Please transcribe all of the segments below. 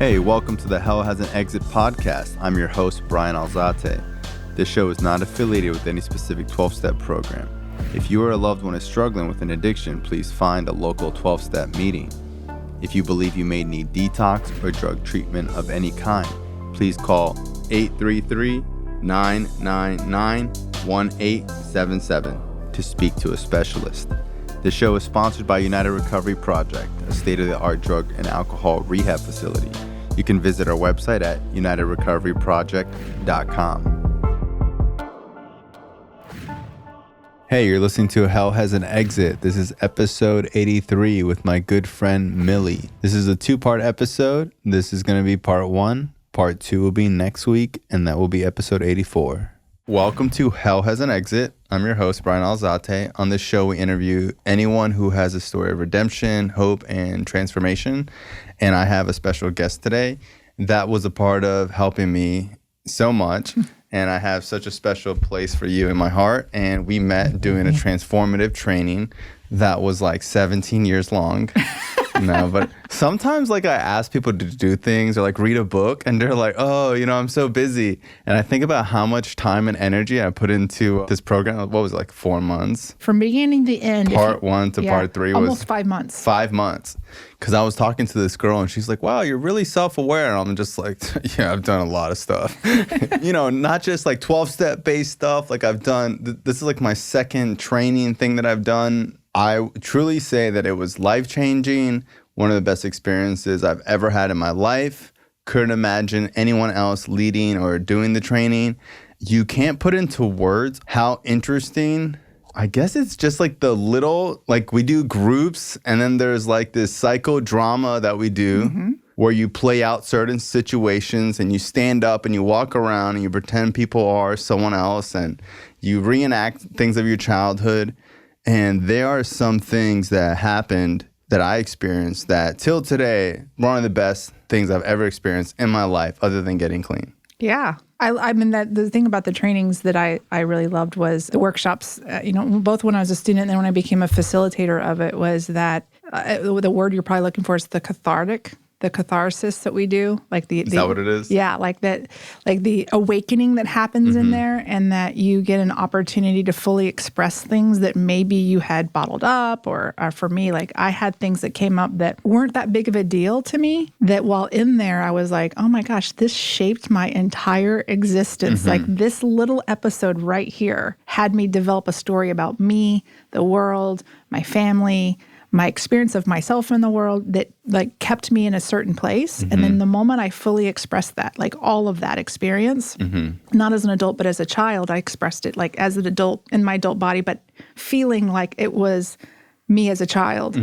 Hey, welcome to the Hell Has an Exit podcast. I'm your host, Bryan Alzate. This show is not affiliated with any specific 12-step program. If you or a loved one is struggling with an addiction, please find a local 12-step meeting. If you believe you may need detox or drug treatment of any kind, please call 833-999-1877 to speak to a specialist. The show is sponsored by United Recovery Project, a state-of-the-art drug and alcohol rehab facility. You can visit our website at unitedrecoveryproject.com. Hey, you're listening to Hell Has an Exit. This is episode 83 with my good friend Milli. This is a two-part episode. This is going to be part one. Part two will be next week, and that will be episode 84. Welcome to Hell Has an Exit. I'm your host, Bryan Alzate. On this show, we interview anyone who has a story of redemption, hope, and transformation. And I have a special guest today that was a part of helping me so much. And I have such a special place for you in my heart. And we met doing a transformative training that was like 17 years long. No, but sometimes like I ask people to do things or like read a book and they're like, oh, I'm so busy. And I think about how much time and energy I put into this program. What was it, like 4 months? From beginning to end. Part one to part three was almost 5 months. 5 months. Because I was talking to this girl and she's like, wow, you're really self-aware. And I'm just like, yeah, I've done a lot of stuff. Not just like 12-step based stuff. Like I've done, this is like my second training thing that I've done. I truly say that it was life-changing, one of the best experiences I've ever had in my life. Couldn't imagine anyone else leading or doing the training. You can't put into words how interesting. I guess it's just like the little, like we do groups and then there's like this psychodrama that we do where you play out certain situations and you stand up and you walk around and you pretend people are someone else and you reenact things of your childhood. And there are some things that happened that I experienced that till today, one of the best things I've ever experienced in my life other than getting clean. Yeah. I mean, the thing about the trainings that I really loved was the workshops, both when I was a student and then when I became a facilitator of it was that the word you're probably looking for is the catharsis that we do. Is that what it is? Yeah, like that, like the awakening that happens in there and that you get an opportunity to fully express things that maybe you had bottled up or for me, like I had things that came up that weren't that big of a deal to me that while in there, I was like, oh my gosh, this shaped my entire existence. Like this little episode right here had me develop a story about me, the world, my family, my experience of myself in the world that like kept me in a certain place. And then the moment I fully expressed that, like all of that experience, not as an adult, but as a child, I expressed it like as an adult in my adult body, but feeling like it was me as a child.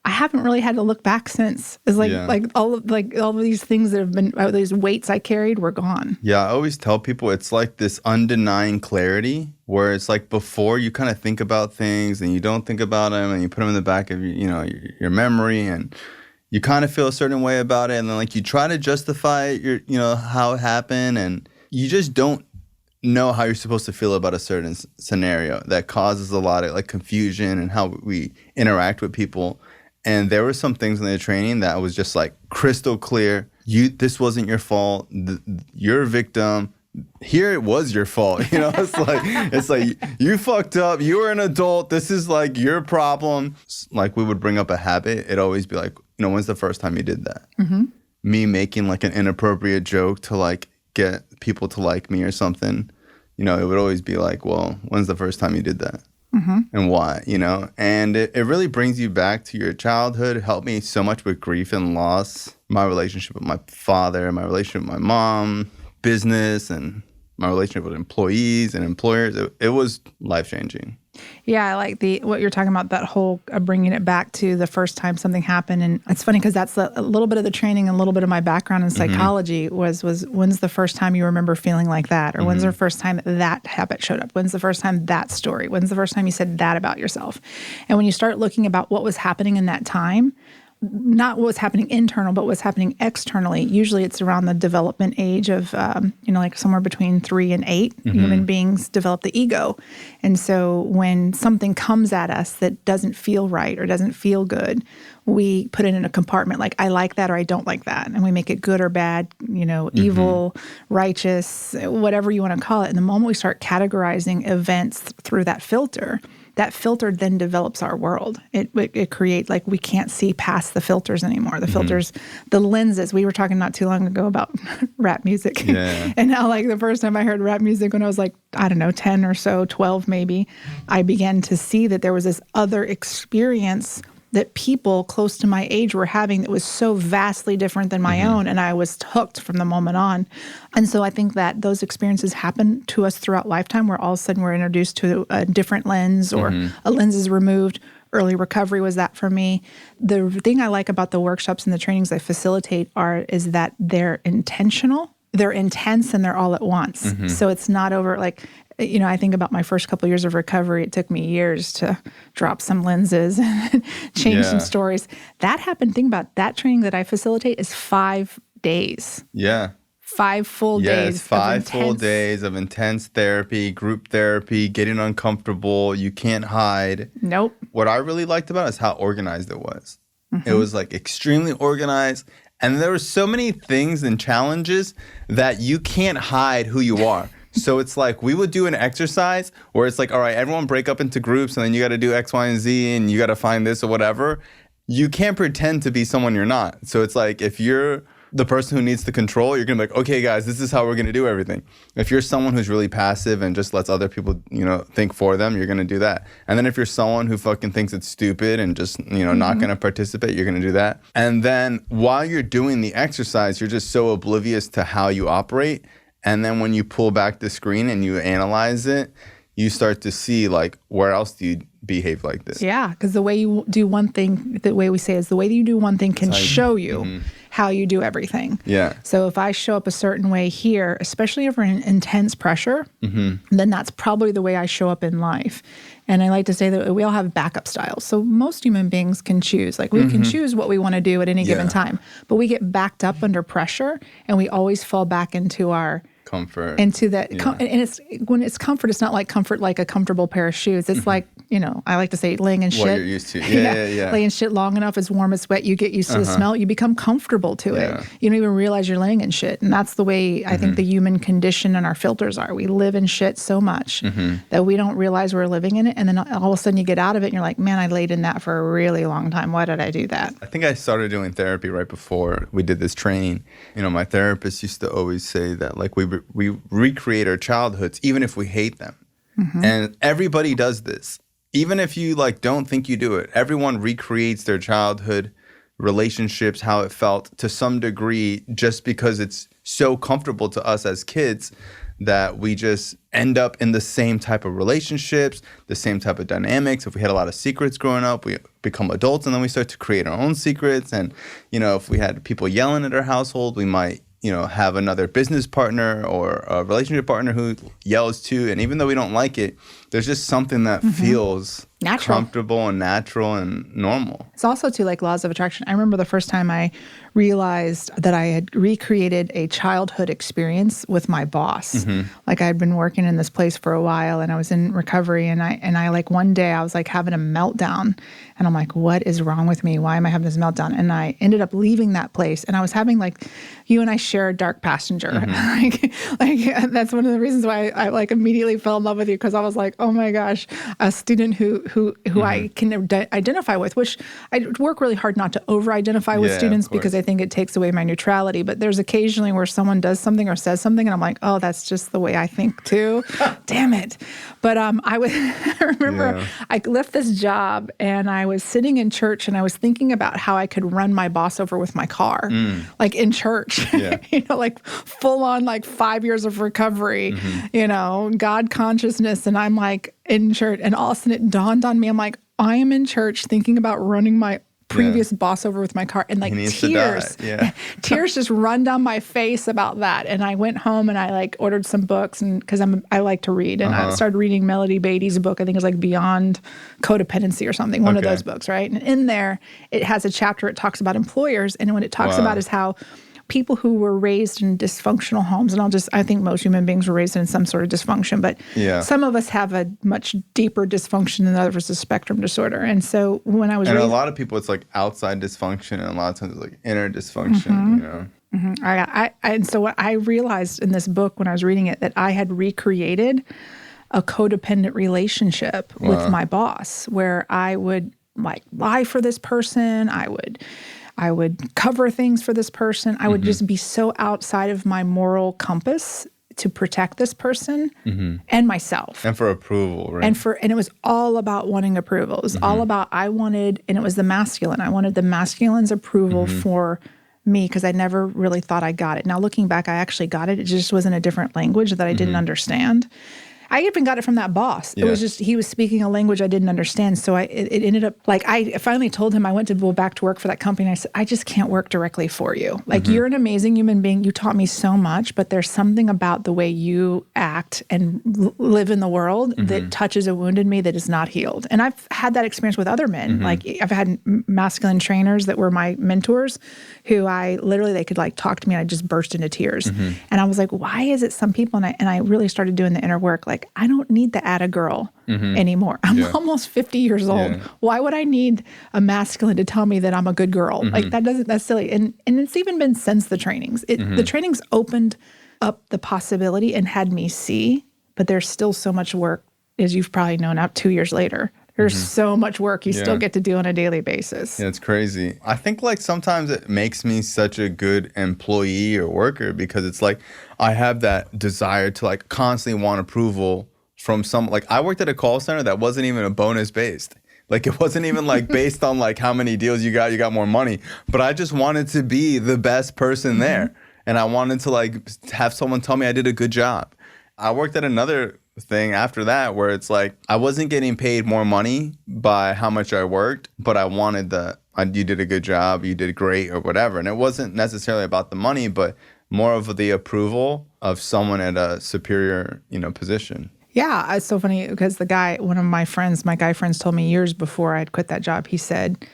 I haven't really had to look back since. It's like all of these things that have been, these weights I carried were gone. Yeah, I always tell people it's like this undenying clarity where it's like before you kind of think about things and you don't think about them and you put them in the back of your memory and you kind of feel a certain way about it and then like you try to justify how it happened and you just don't know how you're supposed to feel about a certain scenario that causes a lot of like confusion and how we interact with people. And there were some things in the training that was just like crystal clear. This wasn't your fault. You're a victim. Here it was your fault. It's like you fucked up. You were an adult. This is like your problem. Like we would bring up a habit. It'd always be like, when's the first time you did that? Me making like an inappropriate joke to like get people to like me or something. It would always be like, well, when's the first time you did that? And why, And it really brings you back to your childhood. It helped me so much with grief and loss, my relationship with my father, my relationship with my mom, business, and my relationship with employees and employers. It was life-changing. Yeah, I like what you're talking about, that whole bringing it back to the first time something happened. And it's funny because that's a little bit of the training and a little bit of my background in psychology was when's the first time you remember feeling like that? Or when's the first time that habit showed up? When's the first time that story? When's the first time you said that about yourself? And when you start looking about what was happening in that time, not what was happening internal, but what's happening externally. Usually it's around the development age of, like somewhere between 3 and 8, human beings develop the ego. And so when something comes at us that doesn't feel right or doesn't feel good, we put it in a compartment, like I like that or I don't like that. And we make it good or bad, evil, righteous, whatever you want to call it. And the moment we start categorizing events through that filter then develops our world. It creates, like, we can't see past the filters anymore. The filters, the lenses. We were talking not too long ago about rap music. Yeah. And how, like, the first time I heard rap music when I was like, I don't know, 10 or so, 12 maybe, I began to see that there was this other experience that people close to my age were having that was so vastly different than my own. And I was hooked from the moment on. And so I think that those experiences happen to us throughout lifetime, where all of a sudden we're introduced to a different lens, or a lens is removed. Early recovery was that for me. The thing I like about the workshops and the trainings I facilitate is that they're intentional, they're intense, and they're all at once. So it's not over, like, I think about my first couple of years of recovery. It took me years to drop some lenses and change some stories. That happened. Think about that training that I facilitate is 5 days. Yeah. 5 full days. Yes, 5 full days of intense therapy, group therapy, getting uncomfortable. You can't hide. Nope. What I really liked about it is how organized it was. It was like extremely organized. And there were so many things and challenges that you can't hide who you are. So it's like we would do an exercise where it's like, all right, everyone break up into groups, and then you got to do X, Y, and Z, and you got to find this or whatever. You can't pretend to be someone you're not. So it's like if you're the person who needs the control, you're going to be like, okay, guys, this is how we're going to do everything. If you're someone who's really passive and just lets other people, think for them, you're going to do that. And then if you're someone who fucking thinks it's stupid and just, not going to participate, you're going to do that. And then while you're doing the exercise, you're just so oblivious to how you operate. And then when you pull back the screen and you analyze it, you start to see, like, where else do you behave like this? Yeah, because the way you do one thing, the way we say is the way that you do one thing can show you how you do everything. Yeah. So if I show up a certain way here, especially over an intense pressure, then that's probably the way I show up in life. And I like to say that we all have backup styles. So most human beings can choose. Like, we can choose what we want to do at any given time. But we get backed up under pressure, and we always fall back into our comfort. Into that. And it's when it's comfort, it's not like comfort like a comfortable pair of shoes. It's like, I like to say laying in shit. What you're used to. Yeah. Laying shit long enough, it's warm, it's wet, you get used to the smell, you become comfortable to it. You don't even realize you're laying in shit. And that's the way I think the human condition and our filters are. We live in shit so much that we don't realize we're living in it. And then all of a sudden you get out of it and you're like, man, I laid in that for a really long time. Why did I do that? I think I started doing therapy right before we did this training. My therapist used to always say that, like, we recreate our childhoods even if we hate them. And everybody does this. Even if you, like, don't think you do it, everyone recreates their childhood relationships, how it felt to some degree, just because it's so comfortable to us as kids that we just end up in the same type of relationships, the same type of dynamics. If we had a lot of secrets growing up, we become adults and then we start to create our own secrets. And, if we had people yelling at our household, we might, have another business partner or a relationship partner who yells too. And even though we don't like it, there's just something that feels natural, comfortable and natural and normal. It's also too, like, laws of attraction. I remember the first time I realized that I had recreated a childhood experience with my boss. Like, I had been working in this place for a while and I was in recovery, and I like one day I was like having a meltdown, and I'm like, what is wrong with me? Why am I having this meltdown? And I ended up leaving that place, and I was having, like, you and I share a dark passenger. like that's one of the reasons why I like immediately fell in love with you, because I was like, oh my gosh, a student who I can identify with, which I work really hard not to over-identify with students, because I think it takes away my neutrality. But there's occasionally where someone does something or says something and I'm like, oh, that's just the way I think too. Damn it. But I remember I left this job and I was sitting in church and I was thinking about how I could run my boss over with my car, like in church, like full on, like 5 years of recovery, God consciousness. And I'm like in church, and all of a sudden it dawned on me. I'm like, I am in church thinking about running my previous boss over with my car, and like tears just run down my face about that. And I went home and I like ordered some books, and because I like to read, and I started reading Melody Beatty's book. I think it's like Beyond Codependency or something, one of those books, right? And in there it has a chapter, it talks about employers, and what it talks about is how people who were raised in dysfunctional homes, and I think most human beings were raised in some sort of dysfunction, but some of us have a much deeper dysfunction than others, a spectrum disorder. And so when I was and raised, a lot of people, it's like outside dysfunction, and a lot of times it's like inner dysfunction, you know? And so what I realized in this book when I was reading it, that I had recreated a codependent relationship with my boss, where I would like lie for this person. I would cover things for this person. I would just be so outside of my moral compass to protect this person and myself. And for approval, right? And it was all about wanting approval. It was all about, and it was the masculine. I wanted the masculine's approval for me, because I never really thought I got it. Now, looking back, I actually got it. It just was in a different language that I didn't understand. I even got it from that boss. It was just, he was speaking a language I didn't understand. So it ended up, like, I finally told him I went to go back to work for that company. And I said, I just can't work directly for you. Like, you're an amazing human being. You taught me so much, but there's something about the way you act and live in the world that touches a wound in me that is not healed. And I've had that experience with other men. Like, I've had masculine trainers that were my mentors who they could like talk to me and I just burst into tears. And I was like, why is it some people, and I really started doing the inner work, like, I don't need to add a girl anymore. I'm almost 50 years old. Why would I need a masculine to tell me that I'm a good girl? Like, that's silly. And it's even been since the trainings. The trainings opened up the possibility and had me see, but there's still so much work, as you've probably known out 2 years later. There's so much work you still get to do on a daily basis. Yeah, it's crazy. I think like sometimes it makes me such a good employee or worker, because it's like I have that desire to like constantly want approval from some, like I worked at a call center that wasn't even a bonus based. Like it wasn't even like based on like how many deals you got more money. But I just wanted to be the best person there. And I wanted to like have someone tell me I did a good job. I worked at another thing after that where it's like I wasn't getting paid more money by how much I worked, but I wanted you did a good job, you did great or whatever. And it wasn't necessarily about the money, but more of the approval of someone at a superior, position. Yeah, it's so funny because one of my guy friends told me years before I'd quit that job, he said,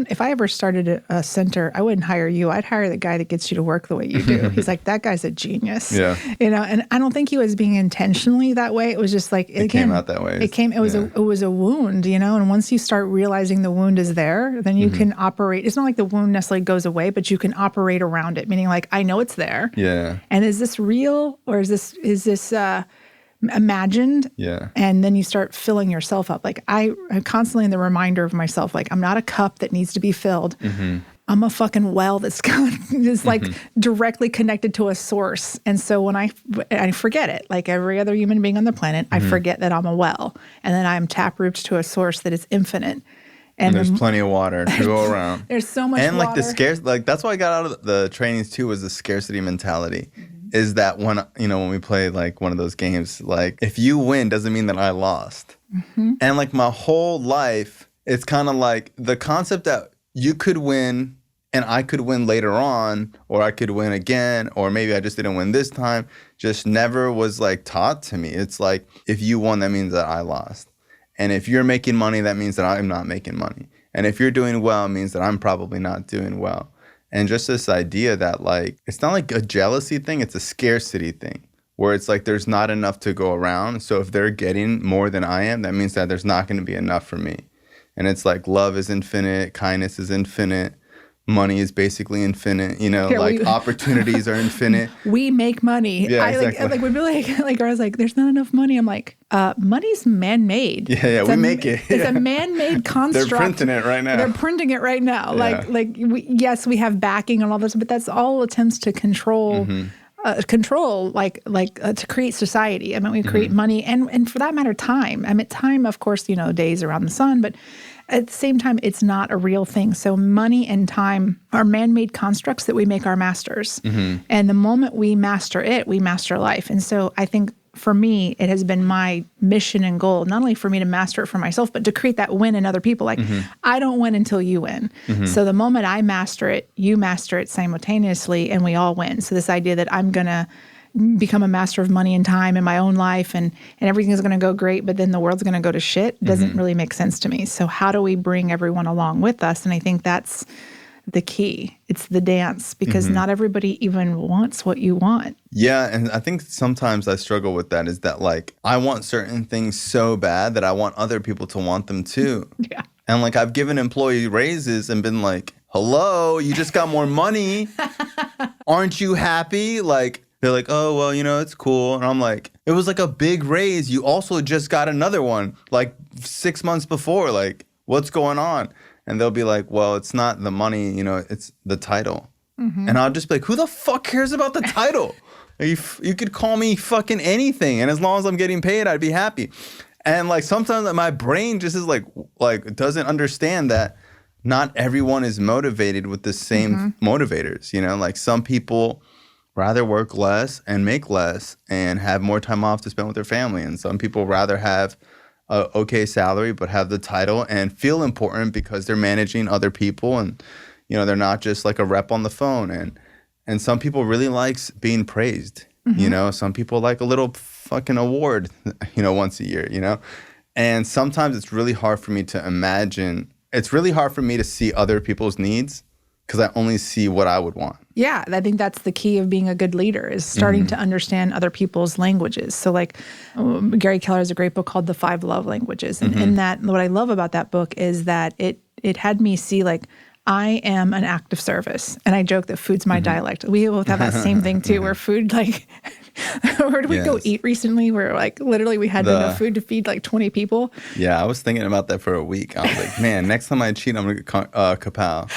if I ever started a center, I wouldn't hire you. I'd hire the guy that gets you to work the way you do. He's like, that guy's a genius. Yeah. And I don't think he was being intentionally that way. It was just like, it came out that way. It was a wound, and once you start realizing the wound is there, then you can operate. It's not like the wound necessarily goes away, but you can operate around it, meaning like, I know it's there. Yeah. And is this real or is this imagined? Yeah. And then you start filling yourself up. Like I'm constantly in the reminder of myself, like I'm not a cup that needs to be filled. I'm a fucking well that's like directly connected to a source. And so when I forget it, like every other human being on the planet, I forget that I'm a well, and then I'm taprooted to a source that is infinite. And there's plenty of water to go around. There's so much water. And like the scarce, like that's what I got out of the trainings too, was the scarcity mentality. Is that when we play like one of those games, like if you win doesn't mean that I lost. And like my whole life, it's kind of like the concept that you could win and I could win later on, or I could win again, or maybe I just didn't win this time, just never was like taught to me. It's like if you won, that means that I lost. And if you're making money, that means that I'm not making money. And if you're doing well, it means that I'm probably not doing well. And just this idea that like, it's not like a jealousy thing, it's a scarcity thing where it's like there's not enough to go around. So if they're getting more than I am, that means that there's not going to be enough for me. And it's like love is infinite, kindness is infinite, money is basically infinite, opportunities are infinite. We make money. Yeah, exactly. Would be like, I was like, there's not enough money. I'm like, money's man-made. Yeah, we make it. It's a man-made construct. They're printing it right now. They're printing it right now. Yeah. Yes, we have backing and all this, but that's all attempts to control. To create society. I mean, we create money and for that matter, time. I mean, time, of course, days around the sun, but at the same time, it's not a real thing. So money and time are man-made constructs that we make our masters. And the moment we master it, we master life. And so I think for me, it has been my mission and goal, not only for me to master it for myself, but to create that win in other people. Like, I don't win until you win. So the moment I master it, you master it simultaneously, and we all win. So this idea that I'm going to become a master of money and time in my own life and everything's going to go great, but then the world's going to go to shit doesn't really make sense to me. So how do we bring everyone along with us? And I think that's the key. It's the dance, because not everybody even wants what you want. Yeah, and I think sometimes I struggle with that, is that like I want certain things so bad that I want other people to want them too. Yeah. And like I've given employee raises and been like, hello, you just got more money. Aren't you happy? Like they're like, oh, well, it's cool. And I'm like, it was like a big raise. You also just got another one like 6 months before. Like, what's going on? And they'll be like, well, it's not the money, it's the title. And I'll just be like, who the fuck cares about the title? You could call me fucking anything. And as long as I'm getting paid, I'd be happy. And like sometimes my brain just is like doesn't understand that not everyone is motivated with the same motivators. Like some people rather work less and make less and have more time off to spend with their family. And some people rather have a okay salary but have the title and feel important because they're managing other people, and they're not just like a rep on the phone. And some people really likes being praised. Some people like a little fucking award, once a year, And sometimes it's really hard for me to imagine. It's really hard for me to see other people's needs because I only see what I would want. Yeah, I think that's the key of being a good leader, is starting to understand other people's languages. So like Gary Keller has a great book called The 5 Love Languages. And in that, what I love about that book is that it had me see like, I am an act of service. And I joke that food's my dialect. We both have that same thing too, where food, like, where did we go eat recently? Where like literally we had enough food to feed like 20 people. Yeah, I was thinking about that for a week. I was like, man, next time I cheat, I'm going to get kapow.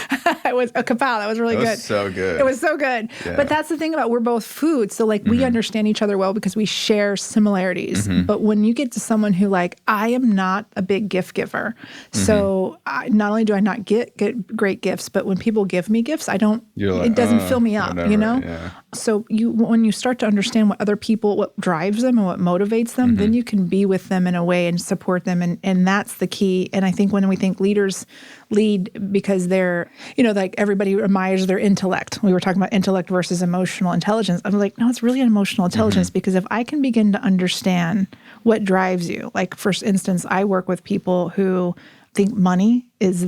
It was a kapow. That was really good. It was so good. It was so good. Yeah. But that's the thing about, we're both food. So like we understand each other well because we share similarities. But when you get to someone who like, I am not a big gift giver. So not only do I not get great gifts, but when people give me gifts, it doesn't fill me up, whatever, yeah. So when you start to understand what other people, what drives them and what motivates them, then you can be with them in a way and support them. And that's the key. And I think when we think leaders lead because they're, like everybody admires their intellect. We were talking about intellect versus emotional intelligence. I'm like, no, it's really emotional intelligence, because if I can begin to understand what drives you, like for instance, I work with people who think money is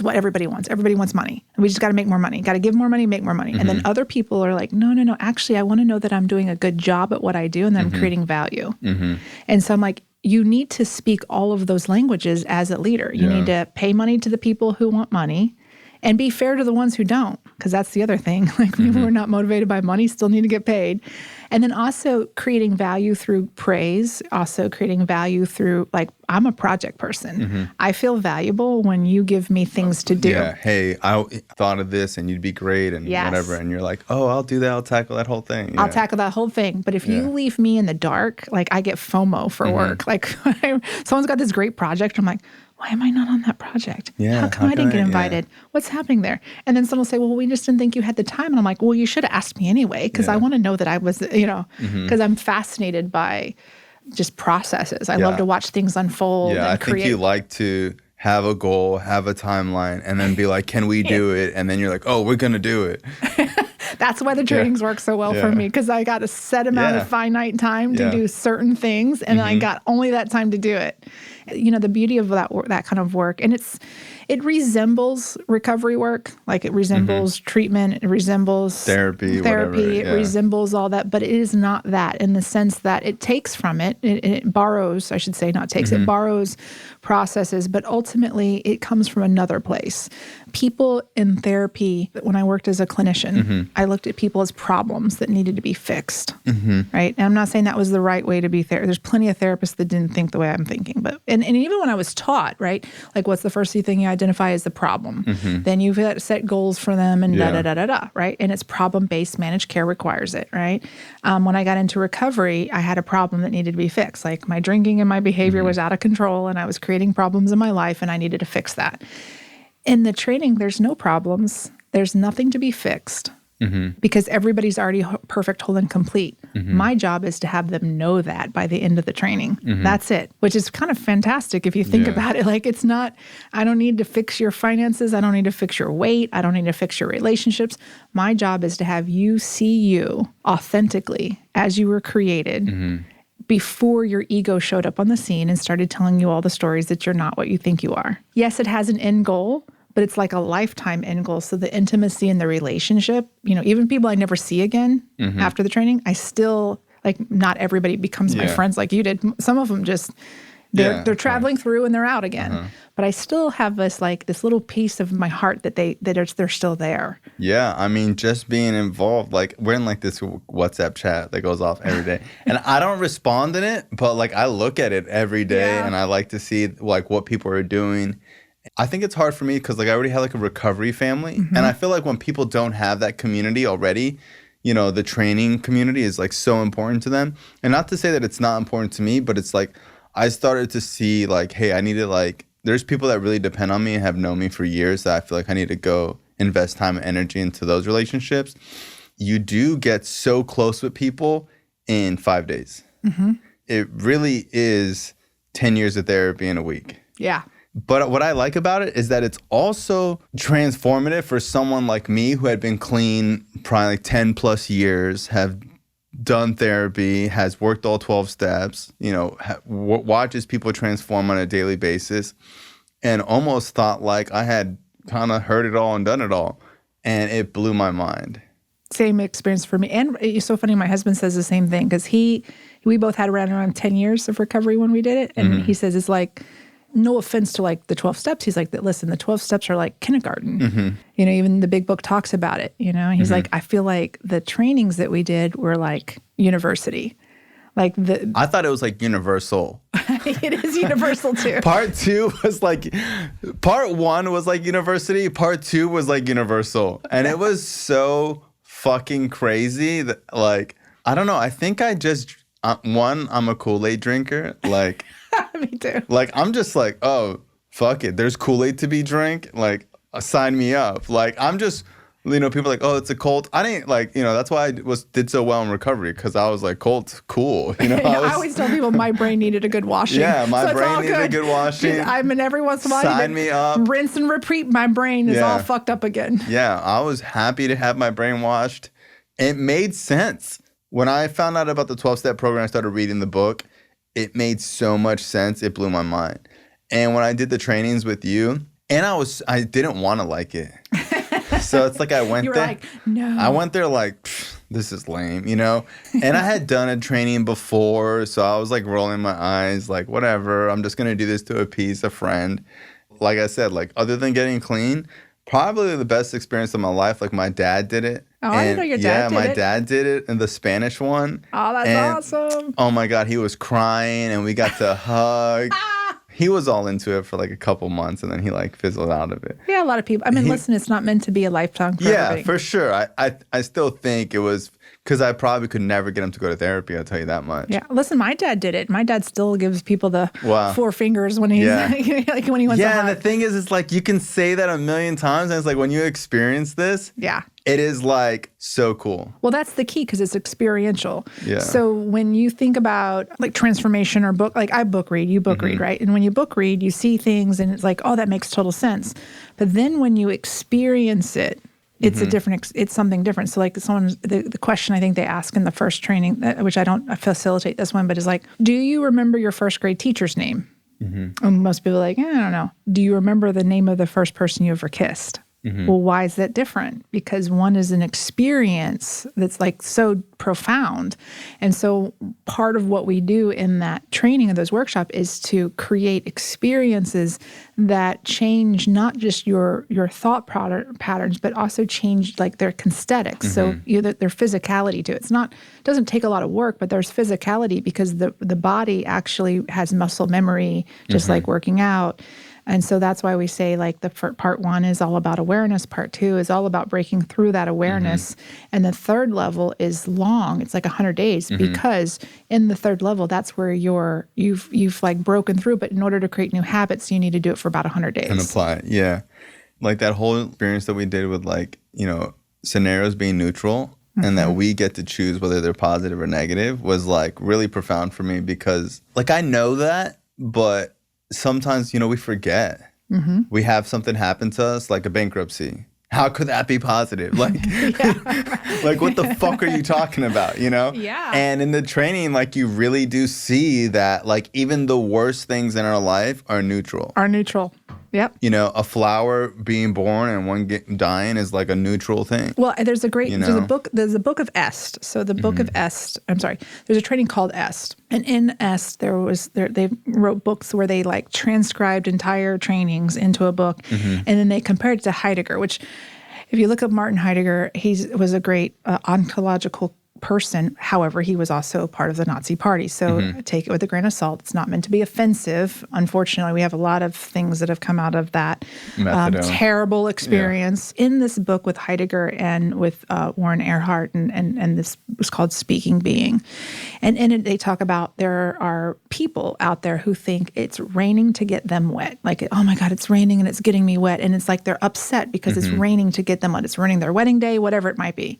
what everybody wants. Everybody wants money. And we just got to make more money. Got to give more money, make more money. And then other people are like, no. Actually, I want to know that I'm doing a good job at what I do and that I'm creating value. And so I'm like, you need to speak all of those languages as a leader. You need to pay money to the people who want money and be fair to the ones who don't, because that's the other thing. Like people who are not motivated by money still need to get paid. And then also creating value through praise, also creating value through, like, I'm a project person. I feel valuable when you give me things to do. Yeah, hey, I thought of this and you'd be great and whatever. And you're like, oh, I'll do that. I'll tackle that whole thing. Yeah. I'll tackle that whole thing. But if you leave me in the dark, like I get FOMO for work. Like someone's got this great project. I'm like, why am I not on that project? Yeah, how come I didn't get invited? What's happening there? And then someone will say, well, we just didn't think you had the time. And I'm like, well, you should have asked me anyway, because I want to know that I was, because I'm fascinated by just processes. I love to watch things unfold. Yeah, and I create. think you like to have a goal, have a timeline, and then be like, can we do it? And then you're like, oh, we're going to do it. That's why the trainings work so well for me, because I got a set amount of finite time to do certain things, and I got only that time to do it. The beauty of that kind of work, and it resembles recovery work, like it resembles treatment, it resembles therapy, whatever, it resembles all that, but it is not that, in the sense that it takes from it borrows, I should say, not takes, it borrows processes, but ultimately it comes from another place. People in therapy, when I worked as a clinician, I looked at people as problems that needed to be fixed, right? And I'm not saying that was the right way to be there's plenty of therapists that didn't think the way I'm thinking, but and even when I was taught, right, like what's the first thing you identify as the problem? Then you've got to set goals for them and da-da-da-da-da, right? And it's problem-based, managed care requires it, right? When I got into recovery, I had a problem that needed to be fixed. Like my drinking and my behavior was out of control and I was creating problems in my life and I needed to fix that. In the training, there's no problems. There's nothing to be fixed because everybody's already perfect, whole, and complete. My job is to have them know that by the end of the training. That's it, which is kind of fantastic if you think about it. Like it's not, I don't need to fix your finances. I don't need to fix your weight. I don't need to fix your relationships. My job is to have you see you authentically as you were created before your ego showed up on the scene and started telling you all the stories that you're not what you think you are. Yes, it has an end goal, but it's like a lifetime end goal. So the intimacy in the relationship, even people I never see again after the training, I still, like, not everybody becomes my friends like you did. Some of them just, they're traveling through and they're out again. But I still have this little piece of my heart that they're still there. Yeah, I mean, just being involved, like, we're in like this WhatsApp chat that goes off every day. And I don't respond in it, but like I look at it every day and I like to see like what people are doing. I think it's hard for me because like I already have like a recovery family. And I feel like when people don't have that community already, the training community is like so important to them. And not to say that it's not important to me, but it's like I started to see like, hey, I need to like, there's people that really depend on me and have known me for years that I feel like I need to go invest time and energy into those relationships. You do get so close with people in 5 days. It really is 10 years of therapy in a week. Yeah. But what I like about it is that it's also transformative for someone like me who had been clean probably like 10 plus years, have done therapy, has worked all 12 steps, watches people transform on a daily basis, and almost thought like I had kind of heard it all and done it all. And it blew my mind. Same experience for me. And it's so funny, my husband says the same thing because we both had around 10 years of recovery when we did it. And he says it's like, no offense to like the 12 steps. He's like, listen, the 12 steps are like kindergarten. Even the big book talks about it, He's like, I feel like the trainings that we did were like university. Like I thought it was like universal. It is universal too. Part 1 was like university. Part 2 was like universal. And it was so fucking crazy that like, I don't know. I think I just, I'm a Kool-Aid drinker. Like, me too. Like, I'm just like, oh, fuck it. There's Kool-Aid to be drank. Like, sign me up. Like, I'm just, people are like, oh, it's a cult. I didn't like, that's why I did so well in recovery because I was like, cult's cool. I always tell people my brain needed a good washing. Yeah, my brain needed a good washing. I mean, every once in a while, sign me up. Rinse and repeat. My brain is all fucked up again. Yeah, I was happy to have my brain washed. It made sense. When I found out about the 12-step program, I started reading the book. It made so much sense. It blew my mind. And when I did the trainings with you, and I didn't want to like it. So it's like I went there. You were like, no. I went there like, this is lame, And I had done a training before, so I was like rolling my eyes, like, whatever. I'm just going to do this to appease a friend. Like I said, like, other than getting clean, probably the best experience of my life. Like, my dad did it. Oh, I didn't know your dad did it. Yeah, my dad did it in the Spanish one. Oh, that's awesome. Oh, my God. He was crying, and we got to hug. He was all into it for like a couple months, and then he like fizzled out of it. Yeah, a lot of people. I mean, listen, it's not meant to be a lifetime for everybody. For sure. I still think it was because I probably could never get him to go to therapy. I'll tell you that much. Yeah, listen, my dad did it. My dad still gives people the 4 fingers when he's like when he wants. Yeah, and the thing is, it's like you can say that a million times, and it's like when you experience this. Yeah. It is like so cool. Well, that's the key because it's experiential. Yeah. So when you think about like transformation or book, like I book read, you book read, right? And when you book read, you see things and it's like, oh, that makes total sense. But then when you experience it, it's it's something different. So like the question I think they ask in the first training, which I don't facilitate this one, but is like, do you remember your first grade teacher's name? And most people are like, I don't know. Do you remember the name of the first person you ever kissed? Well, why is that different? Because one is an experience that's like so profound. And so part of what we do in that training of those workshops is to create experiences that change not just your thought patterns, but also change like their kinesthetics. So their physicality too. It doesn't take a lot of work, but there's physicality because the body actually has muscle memory, just like working out. And so that's why we say like the part 1 is all about awareness. Part 2 is all about breaking through that awareness. And the third level is long. It's like 100 days because in the third level, that's where you've like broken through. But in order to create new habits, you need to do it for about 100 days. And apply it. Yeah. Like that whole experience that we did with like, scenarios being neutral and that we get to choose whether they're positive or negative was like really profound for me because like I know that, but sometimes, we forget. We have something happen to us, like a bankruptcy. How could that be positive? Like, like what the fuck are you talking about, Yeah. And in the training, like, you really do see that, like, even the worst things in our life are neutral. Yep. You know, a flower being born and one dying is like a neutral thing. Well, there's a great, You there's a know? book, there's a book of Est. So the book of Est, I'm sorry, there's a training called Est. And in Est, they wrote books where they like transcribed entire trainings into a book. And then they compared it to Heidegger, which if you look up Martin Heidegger, he was a great ontological person. However, he was also part of the Nazi Party. So take it with a grain of salt. It's not meant to be offensive. Unfortunately, we have a lot of things that have come out of that terrible experience. In this book with Heidegger and with Warren Earhart, and this was called Speaking Being. And in it, they talk about there are people out there who think it's raining to get them wet. Like, oh my God, it's raining and it's getting me wet. And it's like they're upset because it's raining to get them wet. It's ruining their wedding day, whatever it might be.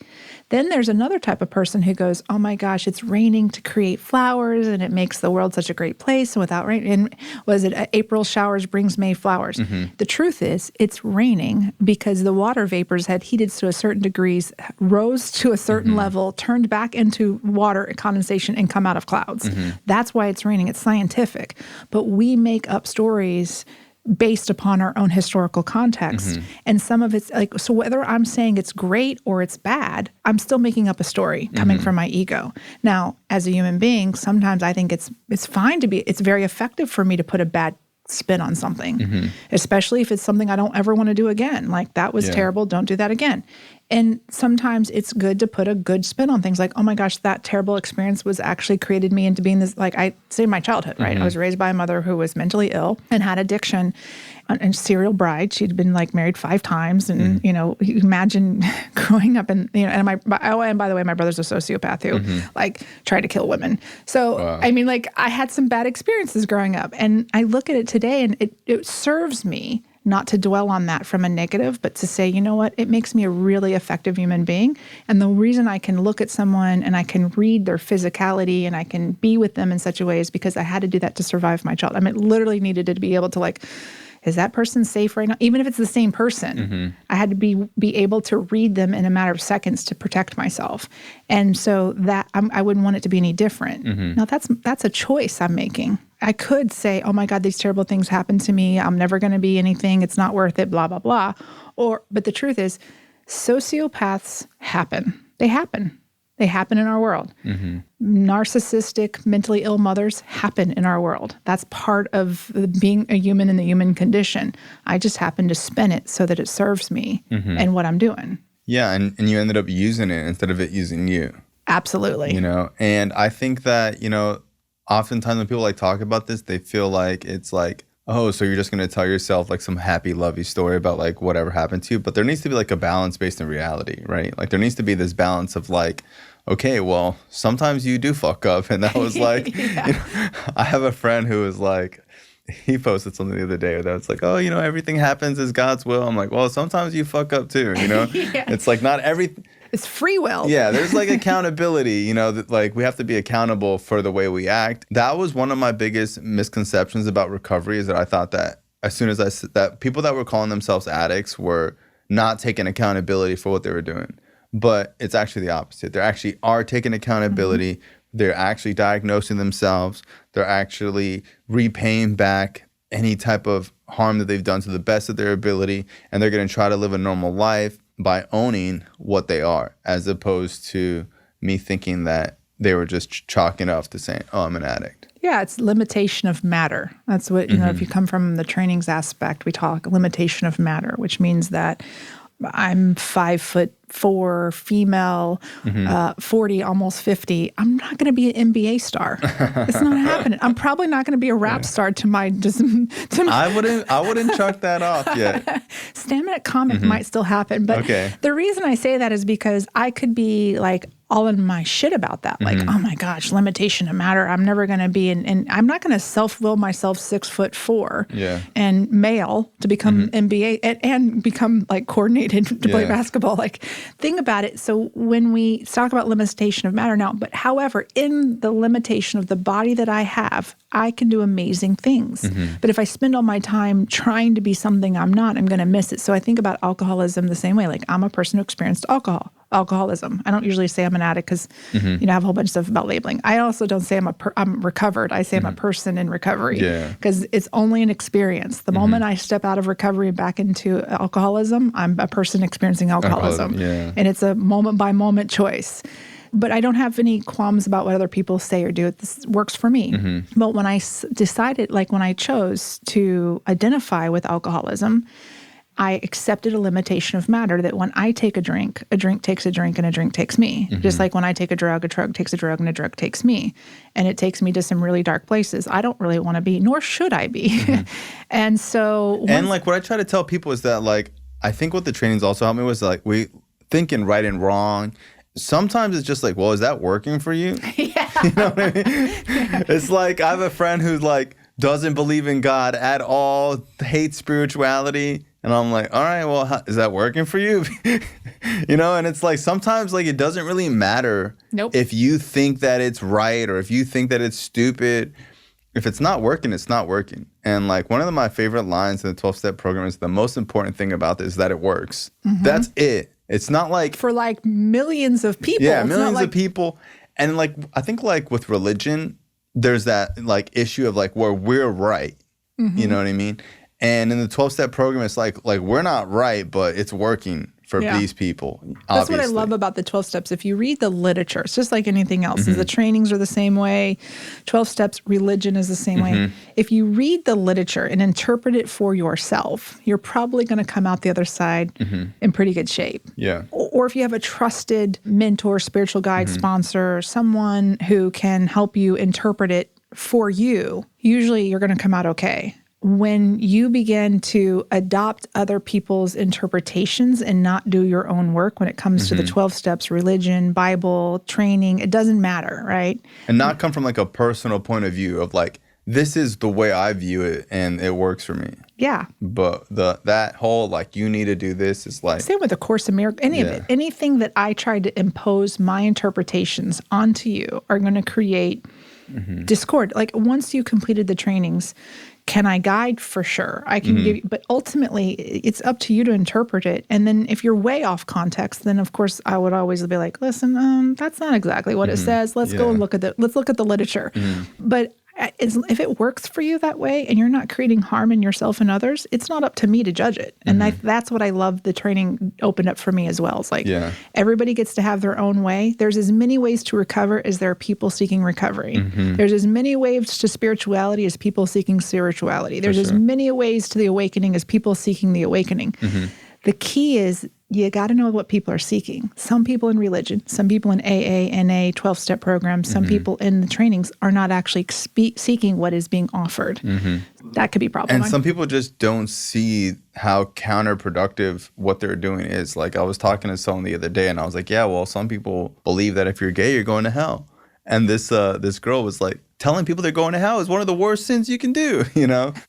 Then there's another type of person who goes, oh my gosh, it's raining to create flowers and it makes the world such a great place. And without rain, and was it April showers brings May flowers? The truth is it's raining because the water vapors had heated to a certain degrees, rose to a certain level, turned back into water condensation and come out of clouds. That's why it's raining. It's scientific. But we make up stories based upon our own historical context. And some of it's like, so whether I'm saying it's great or it's bad, I'm still making up a story coming from my ego. Now, as a human being, sometimes I think it's fine to be, it's very effective for me to put a bad spin on something, especially if it's something I don't ever want to do again. Like, that was terrible, don't do that again. And sometimes it's good to put a good spin on things like, oh my gosh, that terrible experience was actually created me into being this, like I say my childhood, right? I was raised by a mother who was mentally ill and had addiction and serial bride. She'd been like married 5 times. And, you know, you imagine growing up and, you know, and by the way, my brother's a sociopath who like tried to kill women. So, I mean, like I had some bad experiences growing up and I look at it today and it serves me not to dwell on that from a negative, but to say, you know what, it makes me a really effective human being. And the reason I can look at someone and I can read their physicality and I can be with them in such a way is because I had to do that to survive my child. I mean, literally needed to be able to like, is that person safe right now? Even if it's the same person, I had to be able to read them in a matter of seconds to protect myself. And so that I wouldn't want it to be any different. Now that's a choice I'm making. I could say, oh my God, these terrible things happened to me. I'm never going to be anything. It's not worth it, blah, blah, blah. But the truth is, sociopaths happen. They happen. They happen in our world. Narcissistic, mentally ill mothers happen in our world. That's part of being a human in the human condition. I just happen to spin it so that it serves me and what I'm doing. Yeah, and you ended up using it instead of it using you. Absolutely. You know, and I think that, you know, oftentimes when people like talk about this, they feel like it's like, oh, so you're just going to tell yourself like some happy, lovey story about like whatever happened to you. But there needs to be like a balance based in reality, right? Like there needs to be this balance of like, okay, well, sometimes you do fuck up. And that was like, you know, I have a friend who was like, he posted something the other day that was like, oh, you know, everything happens as God's will. I'm like, well, sometimes you fuck up too, you know? It's like not everything. It's free will. Yeah, there's like accountability, you know, that like we have to be accountable for the way we act. That was one of my biggest misconceptions about recovery is that I thought that as soon as that people that were calling themselves addicts were not taking accountability for what they were doing. But it's actually the opposite. They actually are taking accountability. They're actually diagnosing themselves. They're actually repaying back any type of harm that they've done to the best of their ability. And they're going to try to live a normal life by owning what they are, as opposed to me thinking that they were just chalking up to saying, oh, I'm an addict. Yeah, it's limitation of matter. That's what, you know, if you come from the trainings aspect, we talk limitation of matter, which means that I'm 5'4", female, 40, almost 50. I'm not going to be an NBA star. It's not happening. I'm probably not going to be a rap star to my. I wouldn't chalk that off yet. Stamina comic might still happen, but the reason I say that is because I could be like all in my shit about that. Like, oh my gosh, limitation of matter. I'm never going to be, and I'm not going to self-will myself 6'4" and male to become NBA and become like coordinated to play basketball. Like, think about it. So when we talk about limitation of matter now, but however, in the limitation of the body that I have, I can do amazing things. But if I spend all my time trying to be something I'm not, I'm going to miss it. So I think about alcoholism the same way. Like, I'm a person who experienced alcohol alcoholism. I don't usually say I'm an addict because, I have a whole bunch of stuff about labeling. I also don't say I'm recovered. I say I'm a person in recovery because it's only an experience. The moment I step out of recovery and back into alcoholism, I'm a person experiencing alcoholism. And it's a moment by moment choice. But I don't have any qualms about what other people say or do. This works for me. But when I decided, like when I chose to identify with alcoholism, I accepted a limitation of matter that when I take a drink takes a drink, and a drink takes me. Just like when I take a drug takes a drug, and a drug takes me. And it takes me to some really dark places I don't really want to be, nor should I be. And so... And like what I try to tell people is that like, I think what the trainings also helped me was like, we thinking right and wrong. Sometimes it's just like, well, is that working for you? Yeah. You know what I mean? It's like, I have a friend who's like, doesn't believe in God at all, hates spirituality. And I'm like, all right, well, is that working for you? And it's like, sometimes like it doesn't really matter if you think that it's right or if you think that it's stupid. If it's not working, it's not working. And like one of my favorite lines in the 12-step program is the most important thing about this is that it works. That's it. It's not like... For like millions of people. Yeah, millions of people. And like, I think like with religion, there's that like issue of like where we're right. You know what I mean? And in the 12-step program, it's like we're not right, but it's working for these people. That's what I love about the 12 steps. If you read the literature, it's just like anything else. The trainings are the same way. 12 steps, religion is the same way. If you read the literature and interpret it for yourself, you're probably going to come out the other side in pretty good shape. Yeah. Or if you have a trusted mentor, spiritual guide, sponsor, someone who can help you interpret it for you, usually you're going to come out okay. When you begin to adopt other people's interpretations and not do your own work when it comes to the 12 steps, religion, Bible, training, it doesn't matter, right? And not come from like a personal point of view of like, this is the way I view it and it works for me. Yeah. But that whole like, you need to do this is like... Same with the Course in Miracles, any of it. Anything that I tried to impose my interpretations onto you are going to create discord. Like once you completed the trainings... Can I guide? For sure. I can give you, but ultimately it's up to you to interpret it. And then if you're way off context, then of course I would always be like, listen, that's not exactly what it says. Let's go and look at let's look at the literature. But if it works for you that way and you're not creating harm in yourself and others, it's not up to me to judge it. And that's what I love the training opened up for me as well. It's like everybody gets to have their own way. There's as many ways to recover as there are people seeking recovery. There's as many ways to spirituality as people seeking spirituality. There's as many ways to the awakening as people seeking the awakening. The key is you got to know what people are seeking. Some people in religion, some people in AA, NA, 12-step programs, some people in the trainings are not actually seeking what is being offered. That could be problematic. And some people just don't see how counterproductive what they're doing is. Like I was talking to someone the other day and I was like, yeah, well, some people believe that if you're gay, you're going to hell. And this girl was like, telling people they're going to hell is one of the worst sins you can do,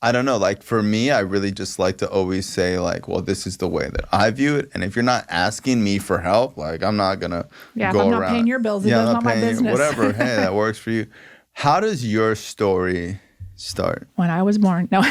I don't know. Like for me, I really just like to always say like, well, this is the way that I view it. And if you're not asking me for help, like I'm not going to go around. Yeah, I'm not paying your bills. It's not my business. Whatever. Hey, that works for you. How does your story start? When I was born. No.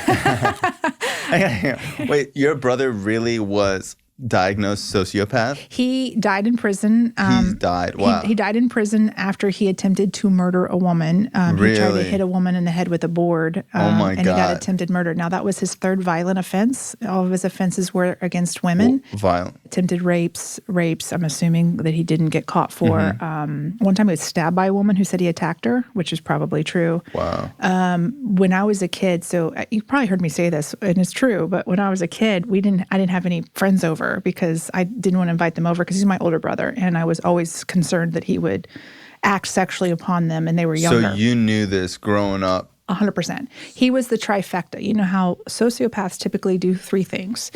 Wait, your brother really was diagnosed sociopath? He died in prison. He died. Wow. He died in prison after he attempted to murder a woman. Really? He tried to hit a woman in the head with a board. Oh my God. And he got attempted murder. Now, that was his third violent offense. All of his offenses were against women. Violent. Attempted rapes. I'm assuming that he didn't get caught for. One time he was stabbed by a woman who said he attacked her, which is probably true. Wow. When I was a kid, so you probably heard me say this, and it's true, but when I was a kid, I didn't have any friends over because I didn't want to invite them over because he's my older brother, and I was always concerned that he would act sexually upon them, and they were younger. So you knew this growing up? 100%. He was the trifecta. You know how sociopaths typically do three things: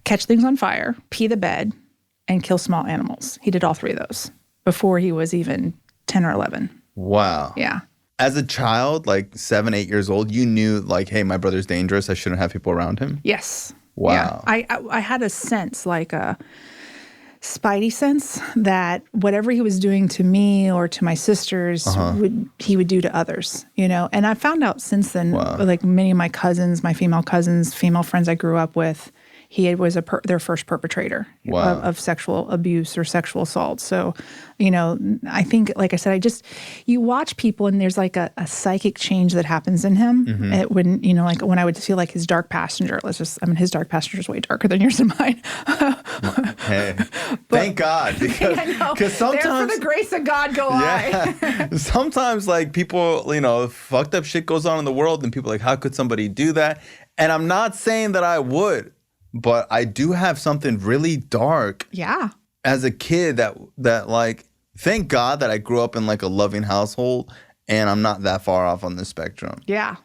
catch things on fire, pee the bed, and kill small animals. He did all three of those before he was even 10 or 11. Wow. Yeah. As a child, like 7, 8 years old, you knew like, hey, my brother's dangerous. I shouldn't have people around him? Yes. Wow. Yeah. I had a sense, like a spidey sense, that whatever he was doing to me or to my sisters, he would do to others, And I found out since then, like many of my cousins, my female cousins, female friends I grew up with, was their first perpetrator of sexual abuse or sexual assault. So, I think, like I said, you watch people and there's like a psychic change that happens in him. When, like when I would feel like his dark passenger, his dark passenger is way darker than yours and mine. Hey, thank God. Because sometimes, there for the grace of God go I. Sometimes like people, fucked up shit goes on in the world and people are like, how could somebody do that? And I'm not saying that I would, but I do have something really dark. Yeah. As a kid that like, thank God that I grew up in like a loving household and I'm not that far off on the spectrum. Yeah.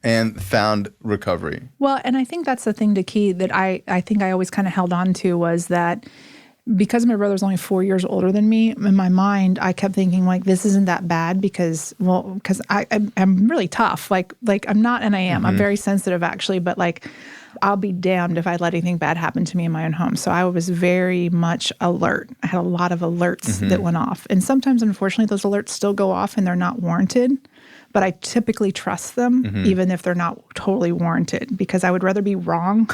And found recovery. Well, and I think that's the thing, the key that I think I always kind of held on to was that because my brother's only 4 years older than me, in my mind, I kept thinking like, this isn't that bad because I'm really tough. Like I'm not, and I am. I'm very sensitive actually, but like I'll be damned if I let anything bad happen to me in my own home. So I was very much alert. I had a lot of alerts that went off. And sometimes, unfortunately, those alerts still go off and they're not warranted. But I typically trust them, even if they're not totally warranted, because I would rather be wrong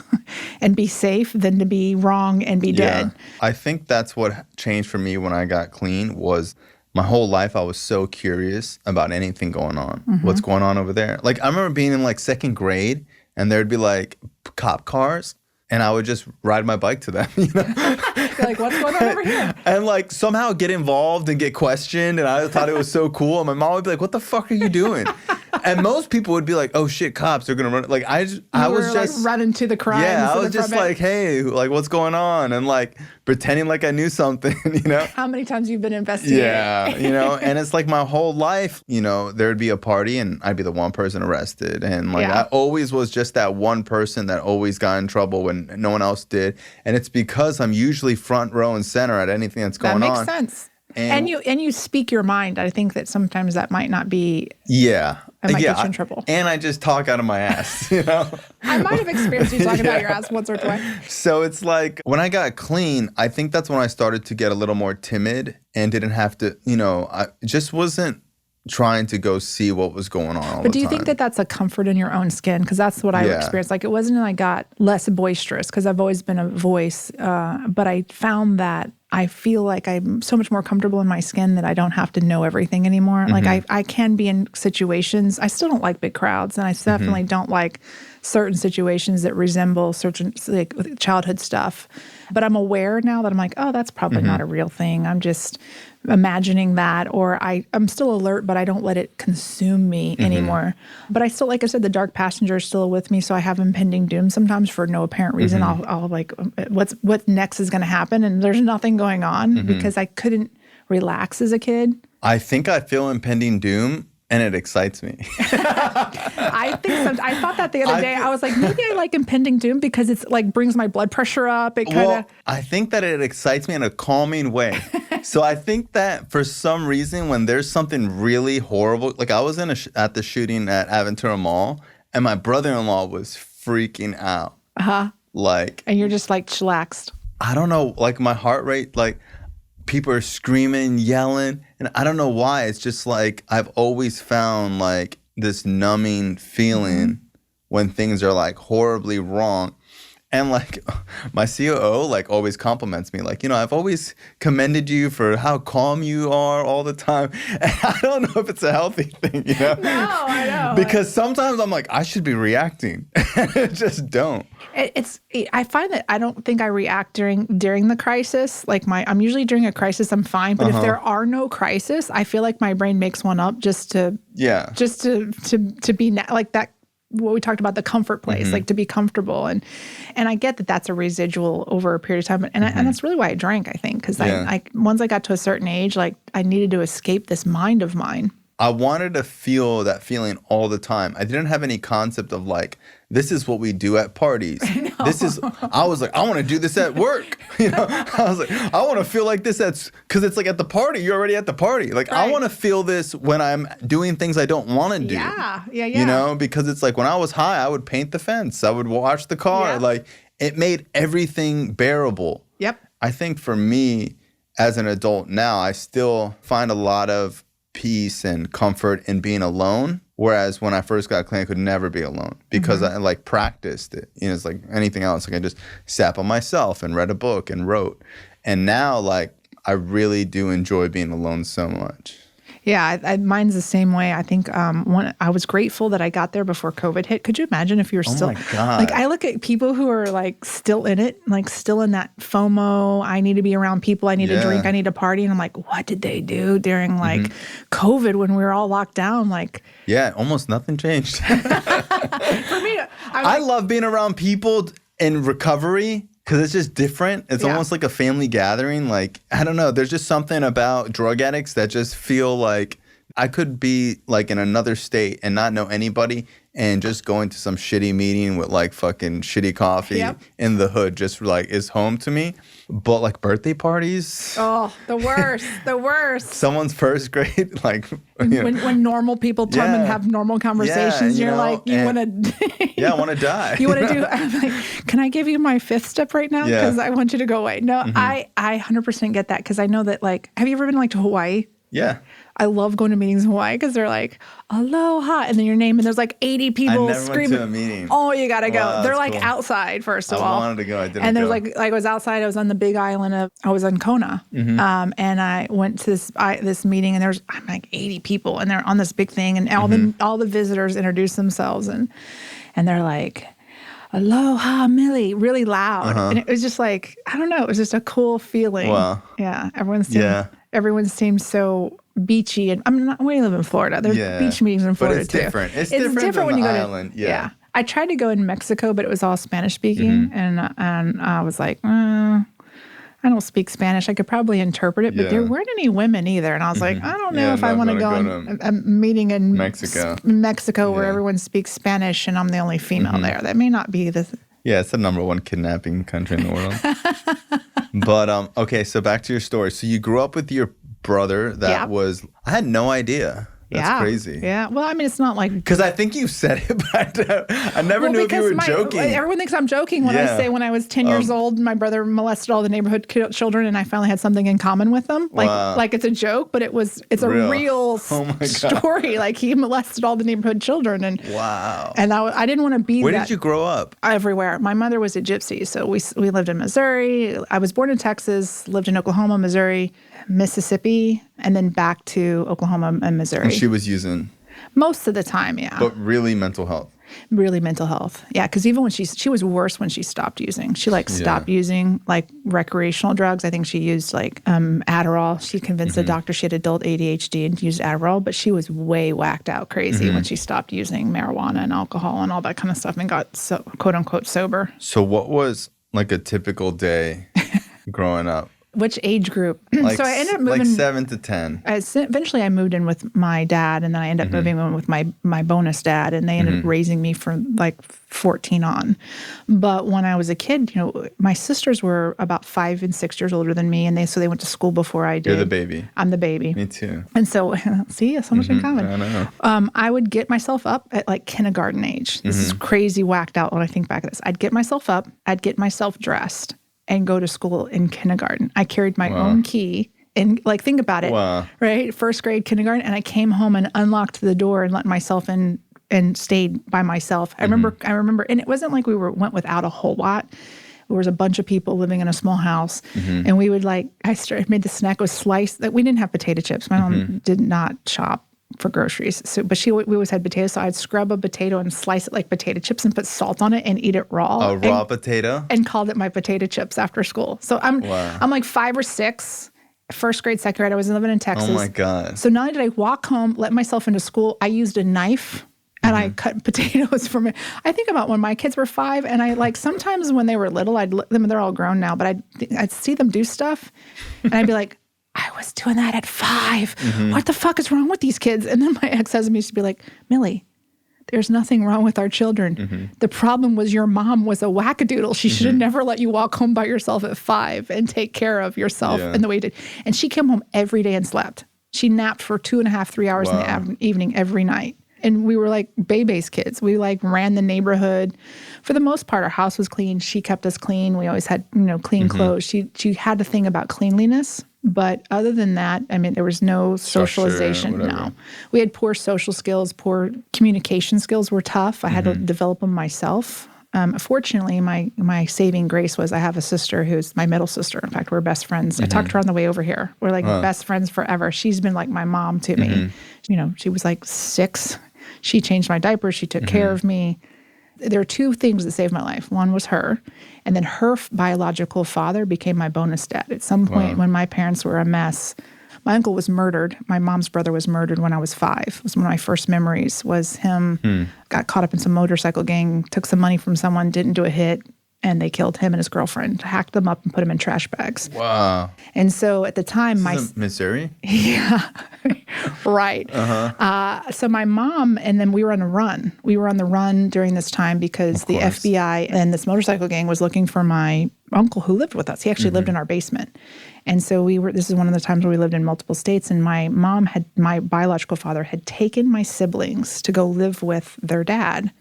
and be safe than to be wrong and be dead. I think that's what changed for me when I got clean was my whole life I was so curious about anything going on. What's going on over there? Like I remember being in like second grade and there'd be like cop cars and I would just ride my bike to them, You're like, what's going on over here? And like somehow get involved and get questioned. And I thought it was so cool. And my mom would be like, what the fuck are you doing? And most people would be like, oh shit, cops, they're going to run. Like I was just like running to the crime. Yeah, I was just like, hey, like what's going on? And like pretending like I knew something, How many times you've been investigated? Yeah, and it's like my whole life, there'd be a party and I'd be the one person arrested. And like I always was just that one person that always got in trouble when no one else did. And it's because I'm usually front row and center at anything that's going on. That makes sense. And you speak your mind. I think that sometimes that might not be. Yeah. It might get you in trouble. And I just talk out of my ass, I might have experienced you talking about your ass once or twice. So it's like when I got clean, I think that's when I started to get a little more timid and didn't have to, I just wasn't trying to go see what was going on all the time. But do you think that that's a comfort in your own skin? Because that's what I experienced. Like it wasn't I got less boisterous because I've always been a voice. But I found that I feel like I'm so much more comfortable in my skin that I don't have to know everything anymore. Like I can be in situations. I still don't like big crowds. And I definitely don't like certain situations that resemble certain like childhood stuff. But I'm aware now that I'm like, oh, that's probably not a real thing. I'm just imagining that, or I'm still alert, but I don't let it consume me anymore. But I still, like I said, the dark passenger is still with me, so I have impending doom sometimes for no apparent reason. I'll like, what next is going to happen, and there's nothing going on because I couldn't relax as a kid. I think I feel impending doom. And it excites me. I thought that the other day. I was like, maybe I like impending doom because it's like brings my blood pressure up. It kind of. I think that it excites me in a calming way. So I think that for some reason, when there's something really horrible, like I was at the shooting at Aventura Mall, and my brother-in-law was freaking out. Like, and you're just like chillaxed. I don't know, like my heart rate, like. People are screaming, yelling, and I don't know why. It's just like I've always found like this numbing feeling when things are like horribly wrong. And like my COO like always compliments me like, I've always commended you for how calm you are all the time. And I don't know if it's a healthy thing, No, I know. Because sometimes I'm like, I should be reacting. I just don't. I find that I don't think I react during the crisis. Like I'm usually during a crisis, I'm fine. But if there are no crisis, I feel like my brain makes one up just to be like that. What we talked about, the comfort place, like to be comfortable. And I get that that's a residual over a period of time. And that's really why I drank, I think. Because I once I got to a certain age, like I needed to escape this mind of mine. I wanted to feel that feeling all the time. I didn't have any concept of like, this is what we do at parties. I was like, I want to do this at work. I was like, I want to feel like this because it's like at the party, you're already at the party. Like I want to feel this when I'm doing things I don't want to do. Yeah. Because it's like when I was high, I would paint the fence. I would wash the car. Yeah. Like it made everything bearable. Yep. I think for me as an adult now, I still find a lot of peace and comfort in being alone. Whereas when I first got clean, I could never be alone because I like practiced it. You know, it's like anything else. Like I just sat by myself and read a book and wrote. And now like I really do enjoy being alone so much. Yeah, mine's the same way. I think I was grateful that I got there before COVID hit. Could you imagine if you were still? Oh my God. Like I look at people who are like still in it, like still in that FOMO. I need to be around people. I need to drink. I need to party. And I'm like, what did they do during like COVID when we were all locked down? Like, yeah, almost nothing changed. for me, I love being around people in recovery. Because it's just different. It's almost like a family gathering. Like, I don't know. There's just something about drug addicts that just feel like I could be like in another state and not know anybody and just going to some shitty meeting with like fucking shitty coffee in the hood just like is home to me. But like birthday parties. Oh, the worst. The worst. Someone's first grade, like. When normal people come and have normal conversations, you're like, you want to. Yeah, I want to die. You want to do. I'm like, can I give you my fifth step right now? Because I want you to go away. No, I 100% get that because I know that like, have you ever been like to Hawaii? Yeah. I love going to meetings in Hawaii because they're like, aloha, and then your name, and there's like 80 people I never screaming. went to a meeting. Oh, you gotta go. Wow, they're like cool. outside, first of all. I wanted to go. I didn't and there's go. like I was outside. I was on the big island I was on Kona, and I went to this meeting, and there's like 80 people, and they're on this big thing, and all the visitors introduce themselves, and they're like, aloha, Milli, really loud, and it was just like I don't know, it was just a cool feeling. Wow. Yeah, everyone seemed so beachy, and we live in Florida. There's beach meetings in Florida but it's too. Different. It's different when you go to yeah. I tried to go in Mexico, but it was all Spanish speaking, and I was like, I don't speak Spanish. I could probably interpret it, but there weren't any women either. And I was like, I don't know if I want to go on a meeting in Mexico where everyone speaks Spanish and I'm the only female there. That may not be the. Yeah, it's the #1 kidnapping country in the world. But okay, so back to your story. So you grew up with your brother that was, I had no idea. That's crazy. Yeah. Well, I mean, it's not like... Because I think you said it, but I never knew if you were joking. Everyone thinks I'm joking when I say when I was 10 years old, my brother molested all the neighborhood children and I finally had something in common with them. Like it's a joke, but it's a real story. Like he molested all the neighborhood children. And I didn't want to be Where did you grow up? Everywhere. My mother was a gypsy, so we lived in Missouri. I was born in Texas, lived in Oklahoma, Missouri, Mississippi, and then back to Oklahoma and Missouri. And she was using? Most of the time, yeah. But really mental health? Really mental health. Yeah, because even when she was worse when she stopped using. She stopped using like recreational drugs. I think she used like Adderall. She convinced the doctor she had adult ADHD and used Adderall, but she was way whacked out crazy when she stopped using marijuana and alcohol and all that kind of stuff and got so quote unquote sober. So what was like a typical day growing up? Which age group? Like, so I ended up moving like 7 to 10. Eventually, I moved in with my dad, and then I ended up moving in with my bonus dad, and they ended up raising me from like 14 on. But when I was a kid, my sisters were about 5 and 6 years older than me, and they went to school before I did. You're the baby. I'm the baby. Me too. And so, see, so much in common. I know. I would get myself up at like kindergarten age. This is crazy whacked out when I think back at this. I'd get myself up, I'd get myself dressed, and go to school in kindergarten. I carried my own key and like, think about it, right? First grade kindergarten. And I came home and unlocked the door and let myself in and stayed by myself. I remember, and it wasn't like we went without a whole lot. There was a bunch of people living in a small house and we would made the snack was sliced that we didn't have potato chips. My mom did not shop for groceries. So, but we always had potatoes. So I'd scrub a potato and slice it like potato chips and put salt on it and eat it raw. A raw potato? And called it my potato chips after school. So I'm like 5 or 6, first grade, second grade. I was living in Texas. Oh my God. So not only did I walk home, let myself into school, I used a knife and I cut potatoes from it. I think about when my kids were 5 and I like sometimes when they were little, they're all grown now, but I'd see them do stuff and I'd be like, I was doing that at 5. What the fuck is wrong with these kids? And then my ex-husband used to be like, Milli, there's nothing wrong with our children. The problem was your mom was a wackadoodle. She should have never let you walk home by yourself at 5 and take care of yourself in the way you did. And she came home every day and slept. She napped for 2.5, 3 hours in the evening every night. And we were like Bebe's kids. We like ran the neighborhood. For the most part, our house was clean. She kept us clean. We always had, clean clothes. She had a thing about cleanliness But other than that, I mean, there was no socialization. No. We had poor social skills, poor communication skills were tough. I had to develop them myself. Fortunately, my saving grace was I have a sister who's my middle sister. In fact, we're best friends. I talked to her on the way over here. We're like best friends forever. She's been like my mom to me. You know, she was like 6. She changed my diapers. She took care of me. There are 2 things that saved my life. One was her, and then her biological father became my bonus dad. At some point when my parents were a mess, my uncle was murdered. My mom's brother was murdered when I was 5. It was one of my first memories was him got caught up in some motorcycle gang, took some money from someone, didn't do a hit, and they killed him and his girlfriend, hacked them up and put them in trash bags. Wow. And so at the time, Missouri? Yeah, right. So my mom, and then we were on a run. We were on the run during this time because the FBI and this motorcycle gang was looking for my uncle who lived with us. He actually lived in our basement. And so this is one of the times where we lived in multiple states, and my biological father had taken my siblings to go live with their dad.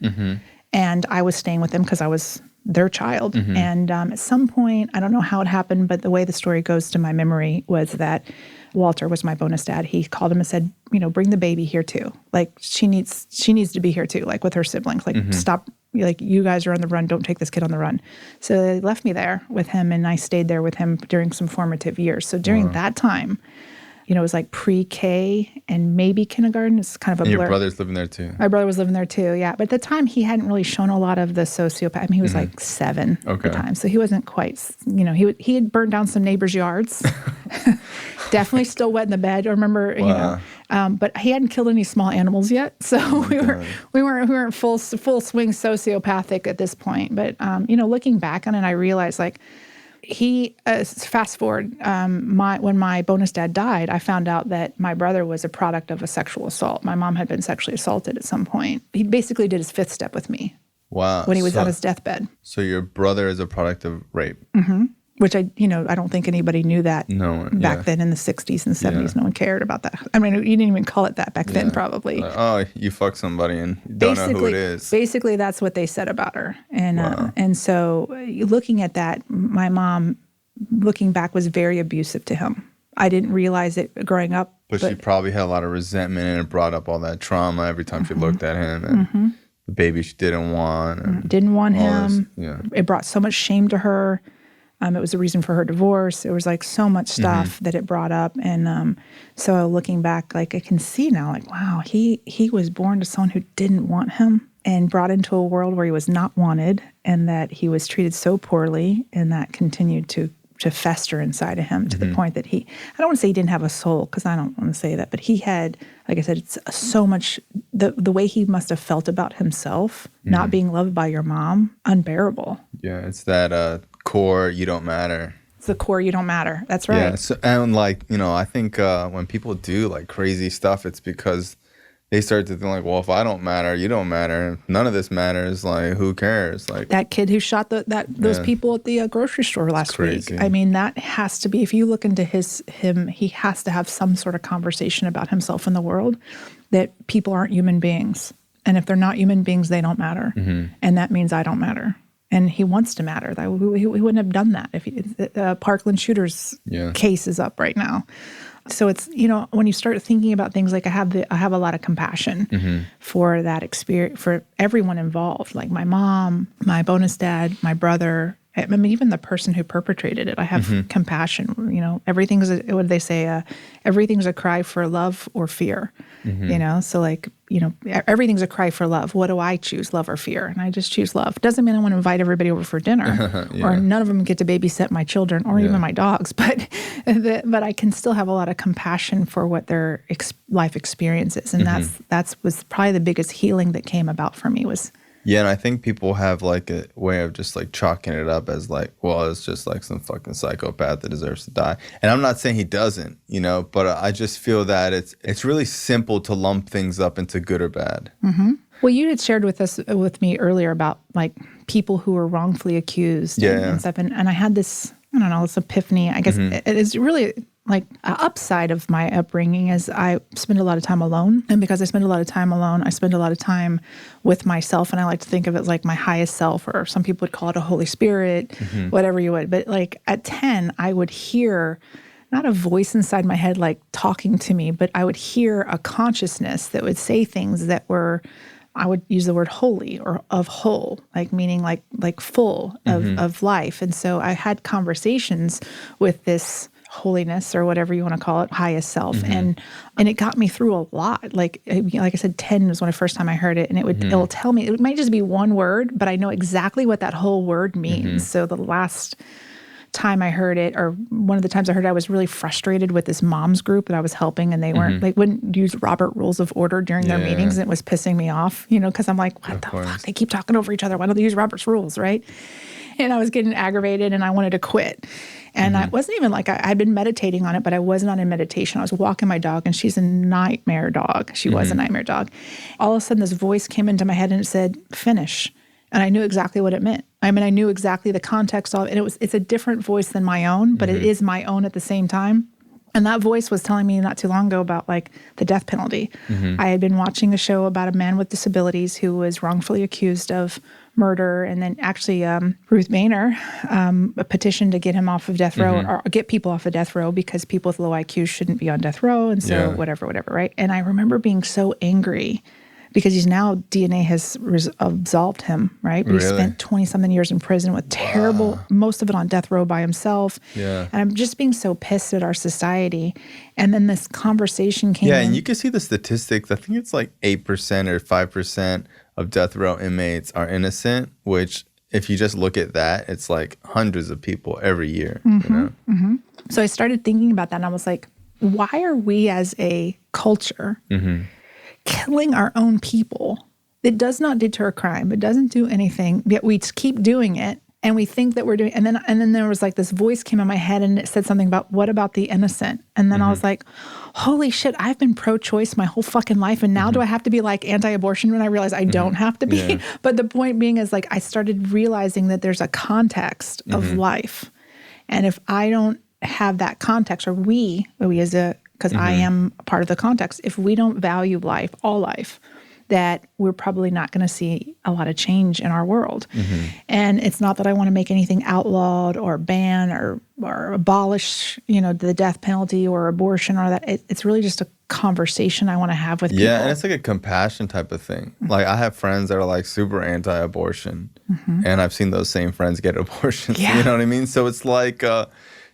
And I was staying with them because I was their child. And at some point, I don't know how it happened, but the way the story goes to my memory was that Walter was my bonus dad. He called him and said, you know, bring the baby here too. Like she needs to be here too, like with her siblings. Like stop, like you guys are on the run. Don't take this kid on the run. So they left me there with him, and I stayed there with him during some formative years. So during that time, you know, it was like pre-K and maybe kindergarten. It's kind of a blur. Your brother's living there too? My brother was living there too, yeah. But at the time, he hadn't really shown a lot of the sociopath. I mean, he was like 7 at the time. So he wasn't quite, you know, he had burned down some neighbors' yards. Definitely still wet in the bed. I remember, you know. But he hadn't killed any small animals yet. So we weren't full swing sociopathic at this point. But, you know, looking back on it, I realized like, fast forward, when my bonus dad died, I found out that my brother was a product of a sexual assault. My mom had been sexually assaulted at some point. He basically did his 5th step with me. Wow. When he was on his deathbed. So your brother is a product of rape. Which I don't think anybody knew that back then in the 60s and 70s. No one cared about that. I mean, you didn't even call it that back then, probably. Like, oh, you fuck somebody and you don't know who it is. Basically, that's what they said about her. And so looking at that, my mom, looking back, was very abusive to him. I didn't realize it growing up. But she probably had a lot of resentment, and it brought up all that trauma every time she looked at him. And the baby she didn't want. And didn't want him. This, It brought so much shame to her. It was the reason for her divorce. It was like so much stuff that it brought up. And so looking back, like I can see now, like, wow, he was born to someone who didn't want him and brought into a world where he was not wanted, and that he was treated so poorly, and that continued to fester inside of him to the point that I don't want to say he didn't have a soul, because I don't want to say that, but he had, like I said, it's so much, the way he must have felt about himself, not being loved by your mom, unbearable. Yeah, it's that core, you don't matter. It's the core, you don't matter. That's right. Yeah, so, and like, you know, I think when people do like crazy stuff, it's because they start to think like, well, if I don't matter, you don't matter. None of this matters. Like, who cares? Like that kid who shot those people at the grocery store last week. I mean, that has to be, if you look into him, he has to have some sort of conversation about himself in the world, that people aren't human beings. And if they're not human beings, they don't matter. And that means I don't matter. And he wants to matter. He wouldn't have done that if the Parkland shooter's case is up right now. So it's, you know, when you start thinking about things, like I have a lot of compassion for that experience, for everyone involved, like my mom, my bonus dad, my brother, I mean, even the person who perpetrated it. I have compassion. You know, everything's what do they say? Everything's a cry for love or fear. You know, so like, you know, everything's a cry for love. What do I choose, love or fear? And I just choose love. Doesn't mean I want to invite everybody over for dinner, or none of them get to babysit my children or even my dogs. But I can still have a lot of compassion for what their life experience is, and that was probably the biggest healing that came about for me was. Yeah, and I think people have like a way of just like chalking it up as like, well, it's just like some fucking psychopath that deserves to die. And I'm not saying he doesn't, you know, but I just feel that it's really simple to lump things up into good or bad. Well, you had shared with me earlier about like people who were wrongfully accused and stuff, and I had this, I don't know, this epiphany. I guess it is really like an upside of my upbringing is I spend a lot of time alone. And because I spend a lot of time alone, I spend a lot of time with myself. And I like to think of it like my highest self, or some people would call it a Holy Spirit, whatever you would. But like at 10, I would hear not a voice inside my head like talking to me, but I would hear a consciousness that would say things that were, I would use the word holy or of whole, like meaning like full of life. And so I had conversations with this holiness or whatever you want to call it, highest self. And it got me through a lot. Like I said, 10 was when the first time I heard it, and it will tell me, it might just be one word, but I know exactly what that whole word means. So the last time I heard it, or one of the times I heard it, I was really frustrated with this mom's group that I was helping, and they weren't like, wouldn't use Robert rules of order during their meetings. And it was pissing me off, because I'm like, what the fuck? They keep talking over each other. Why don't they use Robert's rules, right? And I was getting aggravated, and I wanted to quit. And I wasn't even like, I'd been meditating on it, but I was not in meditation. I was walking my dog, and she's a nightmare dog. She was a nightmare dog. All of a sudden, this voice came into my head, and it said, finish. And I knew exactly what it meant. I mean, I knew exactly the context of it. And it's a different voice than my own, but it is my own at the same time. And that voice was telling me not too long ago about like the death penalty. I had been watching a show about a man with disabilities who was wrongfully accused of murder. And then actually Ruth Bader petitioned to get him off of death row or get people off of death row because people with low IQs shouldn't be on death row. And so whatever, right? And I remember being so angry because he's now, DNA has absolved him, right? But he spent 20-something years in prison with terrible, most of it on death row by himself. And I'm just being so pissed at our society. And then this conversation came in. And you can see the statistics. I think it's like 8% or 5% of death row inmates are innocent, which if you just look at that, it's like hundreds of people every year. So I started thinking about that, and I was like, why are we as a culture killing our own people? It does not deter crime. It doesn't do anything. Yet we just keep doing it, and we think that we're doing. And then there was like this voice came in my head, and it said something about what about the innocent? And then I was like, holy shit! I've been pro-choice my whole fucking life, and now do I have to be like anti-abortion when I realize I don't have to be? But the point being is like I started realizing that there's a context of life, and if I don't have that context, or we as a because I am a part of the context. If we don't value life, all life, that we're probably not going to see a lot of change in our world. And it's not that I want to make anything outlawed or ban or abolish, the death penalty or abortion or that. It's really just a conversation I want to have with people. Yeah, and it's like a compassion type of thing. Like I have friends that are like super anti-abortion, and I've seen those same friends get abortions. You know what I mean? So it's like...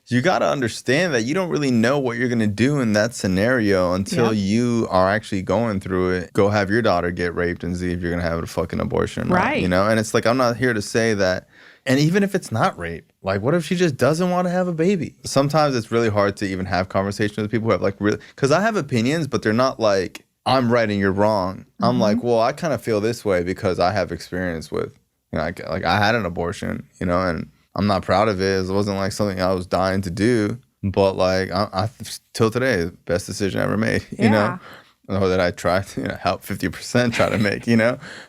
you got to understand that you don't really know what you're going to do in that scenario until you are actually going through it. Go have your daughter get raped and see if you're going to have a fucking abortion or not, And it's like, I'm not here to say that. And even if it's not rape, like what if she just doesn't want to have a baby? Sometimes it's really hard to even have conversations with people who have like really, because I have opinions, but they're not like, I'm right and you're wrong. I'm like, well, I kind of feel this way because I have experience with, like I had an abortion, and I'm not proud of it. It wasn't like something I was dying to do, but like I till today, best decision I ever made. Or that I tried to help 50% try to make.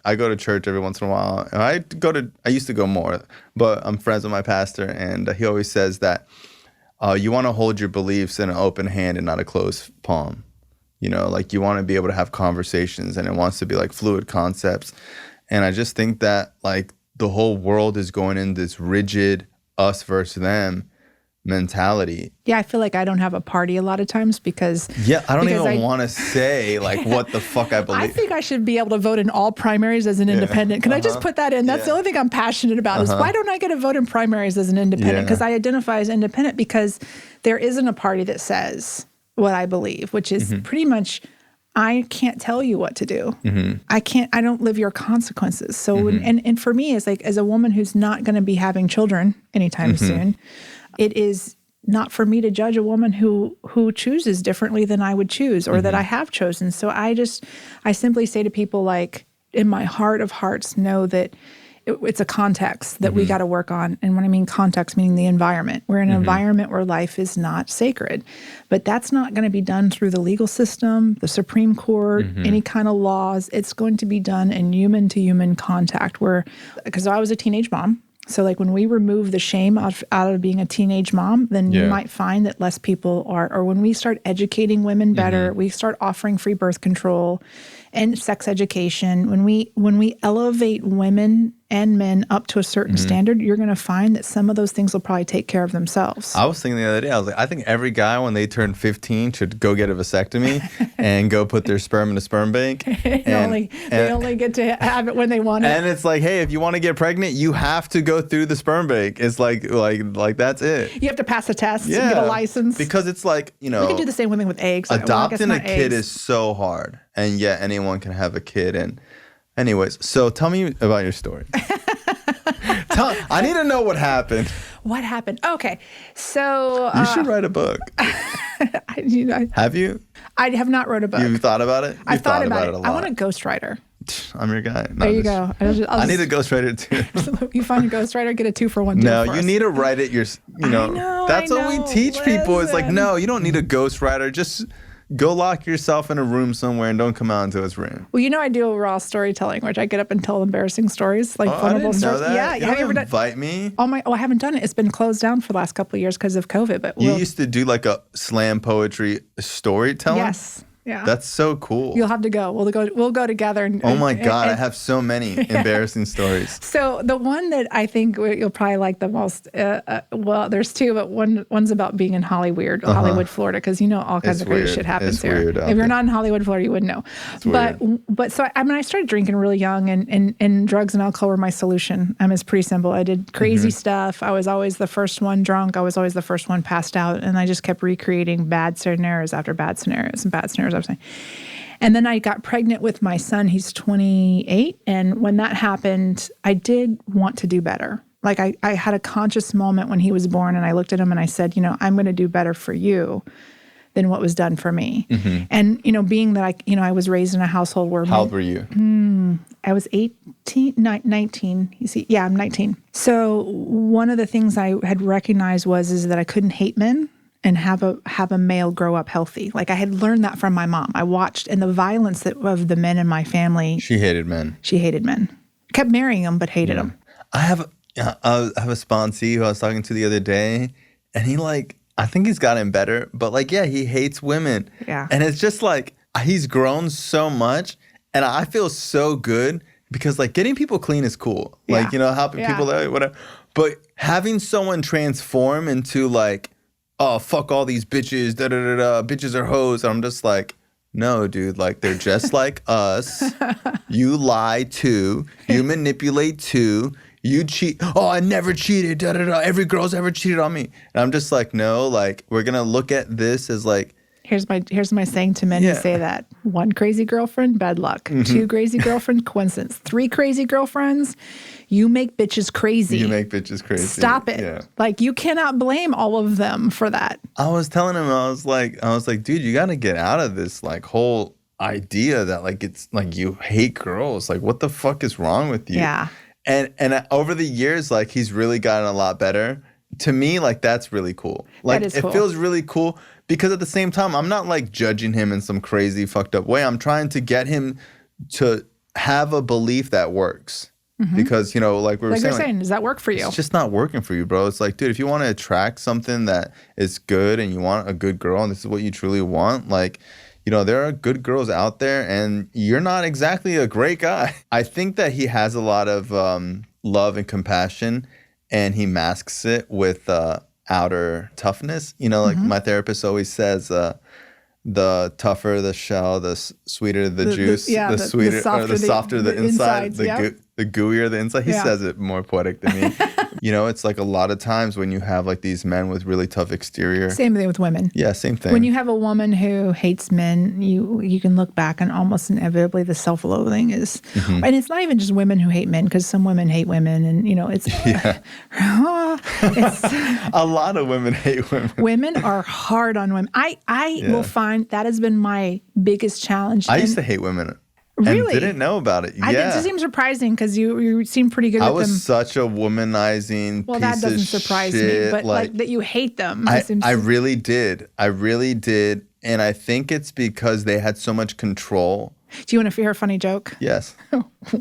I go to church every once in a while. I used to go more, but I'm friends with my pastor, and he always says that you want to hold your beliefs in an open hand and not a closed palm. Like you want to be able to have conversations, and it wants to be like fluid concepts. And I just think that like the whole world is going in this rigid us versus them mentality. Yeah, I feel like I don't have a party a lot of times because... Yeah, I don't even want to say like what the fuck I believe. I think I should be able to vote in all primaries as an independent. Can I just put that in? That's the only thing I'm passionate about is why don't I get a vote in primaries as an independent? Because I identify as independent because there isn't a party that says what I believe, which is pretty much... I can't tell you what to do. I don't live your consequences. So, and for me, it's like, as a woman who's not going to be having children anytime soon, it is not for me to judge a woman who chooses differently than I would choose or that I have chosen. So I simply say to people like, in my heart of hearts, know that it's a context that we got to work on. And when I mean context, meaning the environment. We're in an environment where life is not sacred. But that's not going to be done through the legal system, the Supreme Court, any kind of laws. It's going to be done in human-to-human contact because I was a teenage mom. So like when we remove the shame out of being a teenage mom, then you might find that less people are, or when we start educating women better, we start offering free birth control and sex education, when we elevate women and men up to a certain standard, you're going to find that some of those things will probably take care of themselves. I was thinking the other day, I was like, I think every guy when they turn 15 should go get a vasectomy and go put their sperm in a sperm bank. They only get to have it when they want it. And it's like, hey, if you want to get pregnant, you have to go through the sperm bank. It's like that's it. You have to pass a test and get a license. Because it's like, we can do the same thing with eggs. Adopting a kid is so hard, and yet anyone can have a kid. And anyways, so tell me about your story. I need to know what happened. What happened? Okay, so you should write a book. Have you? I have not wrote a book. You've thought about it? I've thought about it a lot. I want a ghostwriter. I'm your guy. There you go. I need a ghostwriter too. You find a ghostwriter, get a 2-for-1 deal. No, for you us. need to write it I know, that's what we teach people. It's like, Listen. no, you don't need a ghostwriter. Just go lock yourself in a room somewhere and don't come out until it's written. Well, I do a raw storytelling, which I get up and tell embarrassing stories, like vulnerable stories. Yeah, you ever invite me? I haven't done it. It's been closed down for the last couple of years because of COVID. But you used to do like a slam poetry storytelling? Yes. Yeah. That's so cool. You'll have to go. We'll go together. Oh my God, I have so many embarrassing stories. So the one that I think you'll probably like the most, well, there's two, but one's about being in Hollywood, Florida, because all kinds of crazy shit happens here. If you're not in Hollywood, Florida, you wouldn't know. But so I started drinking really young, and drugs and alcohol were my solution. It's pretty simple. I did crazy stuff. I was always the first one drunk. I was always the first one passed out, and I just kept recreating bad scenarios after bad scenarios and bad scenarios. And then I got pregnant with my son. He's 28. And when that happened, I did want to do better. Like I had a conscious moment when he was born, and I looked at him and I said, I'm going to do better for you than what was done for me. And, being that I was raised in a household where— How old were you? I was 19. You see, yeah, I'm 19. So one of the things I had recognized is that I couldn't hate men and have a male grow up healthy. Like I had learned that from my mom. I watched, and the violence of the men in my family. She hated men. Kept marrying them, but hated them. I have a sponsee who I was talking to the other day, and he I think he's gotten better, but he hates women. Yeah. And it's just he's grown so much, and I feel so good because getting people clean is cool. Helping people, whatever. But having someone transform into oh, fuck all these bitches, bitches are hoes. And I'm just no, dude, they're just like us. You lie too. You manipulate too. You cheat. Oh, I never cheated, Every girl's ever cheated on me. And I'm just no, we're going to look at this as Here's my saying to men who say that. 1 crazy girlfriend, bad luck. 2 crazy girlfriends, coincidence. 3 crazy girlfriends, you make bitches crazy. Stop it. Yeah. You cannot blame all of them for that. I was telling him, I was like, dude, you got to get out of this whole idea that it's you hate girls. What the fuck is wrong with you? Yeah. And over the years, he's really gotten a lot better. To me, that's really cool. That is cool. It feels really cool. Because at the same time, I'm not judging him in some crazy fucked up way. I'm trying to get him to have a belief that works. Because, we were saying, does that work for you? It's just not working for you, bro. It's dude, if you want to attract something that is good and you want a good girl and this is what you truly want, there are good girls out there and you're not exactly a great guy. I think that he has a lot of love and compassion, and he masks it with outer toughness. My therapist always says, the tougher the shell, the sweeter the juice. The softer the inside, the gooier the inside. He says it more poetic than me. It's a lot of times when you have these men with really tough exterior. Same thing with women. Yeah, same thing. When you have a woman who hates men, you can look back and almost inevitably the self-loathing is, and it's not even just women who hate men, because some women hate women, and it's it's a lot of women hate women. Women are hard on women. I will find that has been my biggest challenge. I used to hate women. Really? And didn't know about it. It just seems surprising because you seem pretty good with them. I was such a womanizing Well, that doesn't surprise me, but that you hate them. I really did. And I think it's because they had so much control. Do you want to hear a funny joke? Yes.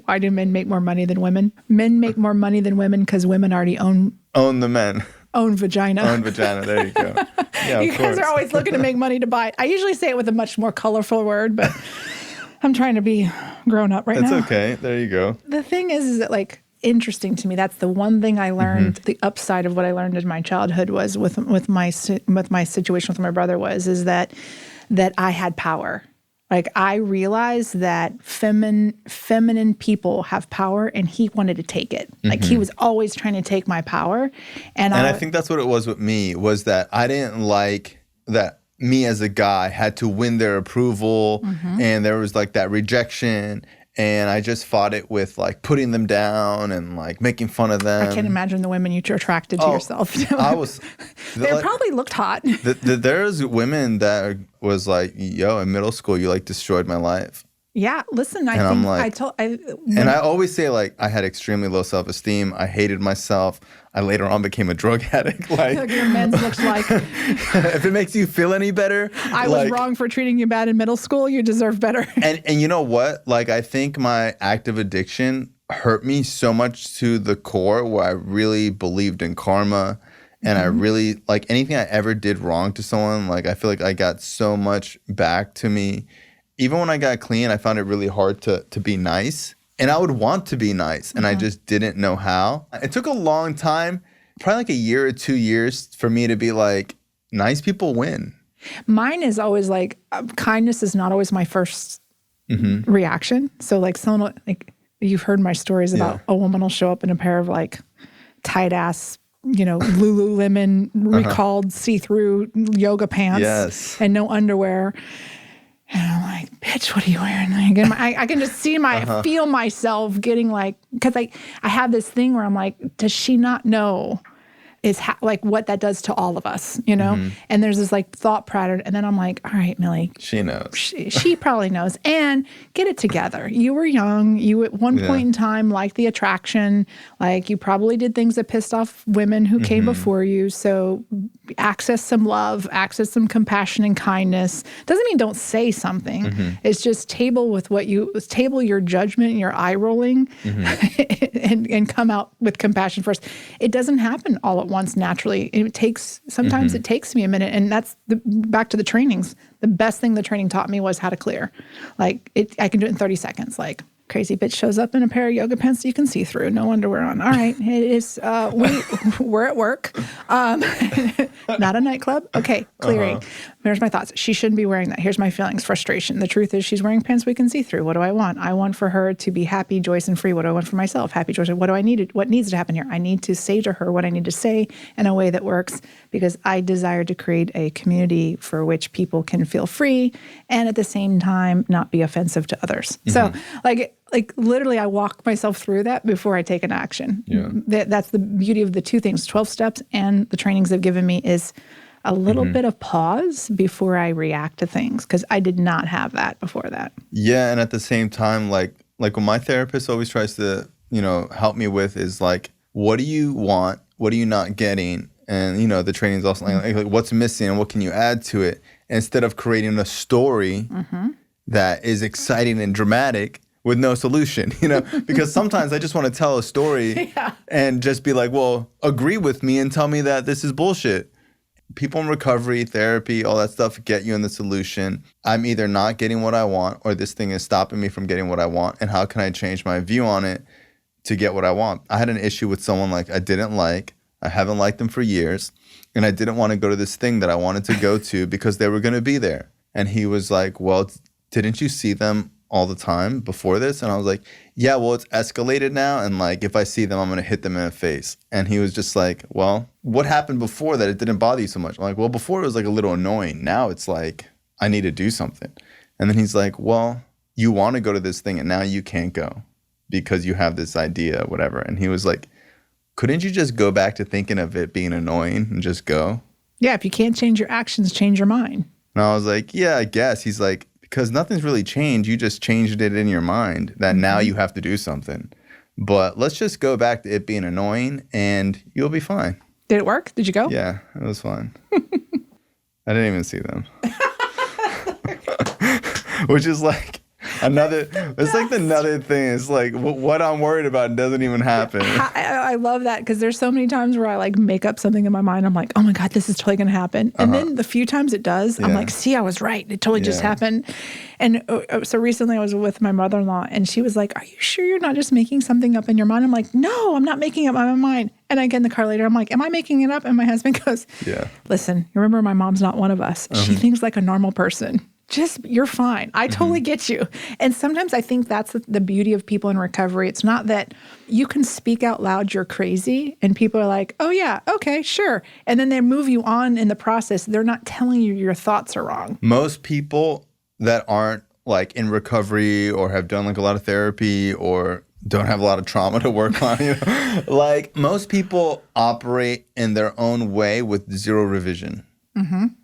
Why do men make more money than women? Men make more money than women because women already own the men. Own vagina. Own vagina. There you go. Yeah, you guys are always looking to make money to buy it. I usually say it with a much more colorful word, but I'm trying to be grown up right now. It's okay. There you go. The thing is that like interesting to me. That's the one thing I learned. The upside of what I learned in my childhood was with my situation with my brother is that I had power. Like I realized that feminine people have power, and he wanted to take it. Like he was always trying to take my power, and I think that's what it was with me. Was that I didn't like that me as a guy had to win their approval, and there was like that rejection. And I just fought it with like putting them down and like making fun of them. I can't imagine the women you attracted to yourself. I was. They probably looked hot. There's women that was like, yo, in middle school, you like destroyed my life. Yeah, listen, I always say like I had extremely low self-esteem. I hated myself. I later on became a drug addict. Like your men's looks like. If it makes you feel any better, I was wrong for treating you bad in middle school. You deserve better. And you know what? Like I think my active addiction hurt me so much to the core where I really believed in karma. And I really, like anything I ever did wrong to someone, like I feel like I got so much back to me. Even when I got clean, I found it really hard to be nice. And I would want to be nice, and I just didn't know how. It took a long time, probably like a year or 2 years for me to be like, nice people win. Mine is always like, kindness is not always my first reaction. So like someone, like you've heard my stories about a woman will show up in a pair of like tight ass, Lululemon recalled see-through yoga pants and no underwear. And I'm like, bitch, what are you wearing? And I can just see feel myself getting like, because I have this thing where I'm like, does she not know like what that does to all of us, And there's this like thought pattern. And then I'm like, all right, Millie. She knows. She probably knows. And get it together. You were young. You at one point in time liked the attraction. Like you probably did things that pissed off women who came before you. So access some love, access some compassion and kindness. Doesn't mean don't say something. It's just table your judgment and your eye rolling and come out with compassion first. It doesn't happen all at once naturally. Sometimes it takes me a minute, and that's back to the trainings. The best thing the training taught me was how to clear. Like I can do it in 30 seconds. Like crazy bitch shows up in a pair of yoga pants you can see through, no underwear on. All right, it is. We're at work, not a nightclub. Okay, clearing. Here's my thoughts. She shouldn't be wearing that. Here's my feelings, frustration. The truth is, she's wearing pants we can see through. What do I want? I want for her to be happy, joyous, and free. What do I want for myself? Happy, joyous. What do I need? What needs to happen here? I need to say to her what I need to say in a way that works, because I desire to create a community for which people can feel free and at the same time not be offensive to others. So like literally I walk myself through that before I take an action. Yeah. That's the beauty of the two things, 12 steps and the trainings they've given me, is a little bit of pause before I react to things, because I did not have that before that. Yeah, and at the same time, like what my therapist always tries to, help me with is like, what do you want? What are you not getting? And, the training is also like what's missing and what can you add to it? Instead of creating a story that is exciting and dramatic with no solution, because sometimes I just want to tell a story and just be like, well, agree with me and tell me that this is bullshit. People in recovery, therapy, all that stuff get you in the solution. I'm either not getting what I want or this thing is stopping me from getting what I want. And how can I change my view on it to get what I want? I had an issue with someone like I didn't like. I haven't liked them for years. And I didn't want to go to this thing that I wanted to go to because they were going to be there. And he was like, well, didn't you see them all the time before this? And I was like, yeah, well, it's escalated now. And like, if I see them, I'm going to hit them in the face. And he was just like, well, what happened before that it didn't bother you so much? I'm like, well, before it was like a little annoying. Now it's like, I need to do something. And then he's like, well, you want to go to this thing and now you can't go because you have this idea, whatever. And he was like, couldn't you just go back to thinking of it being annoying and just go? Yeah, if you can't change your actions, change your mind. And I was like, yeah, I guess. He's like, because nothing's really changed. You just changed it in your mind that now you have to do something. But let's just go back to it being annoying and you'll be fine. Did it work? Did you go? Yeah, it was fun. I didn't even see them. Which is like, It's like another thing. It's like what I'm worried about doesn't even happen. I love that because there's so many times where I like make up something in my mind. I'm like, oh my God, this is totally going to happen. And then the few times it does, I'm like, see, I was right. It totally just happened. And so recently I was with my mother-in-law and she was like, are you sure you're not just making something up in your mind? I'm like, no, I'm not making it up in my mind. And I get in the car later, I'm like, am I making it up? And my husband goes, listen, you remember my mom's not one of us. She thinks like a normal person. You're fine. I totally get you. And sometimes I think that's the beauty of people in recovery. It's not that you can speak out loud, you're crazy, and people are like, oh yeah, okay, sure. And then they move you on in the process. They're not telling you your thoughts are wrong. Most people that aren't like in recovery or have done like a lot of therapy or don't have a lot of trauma to work on, like most people operate in their own way with zero revision.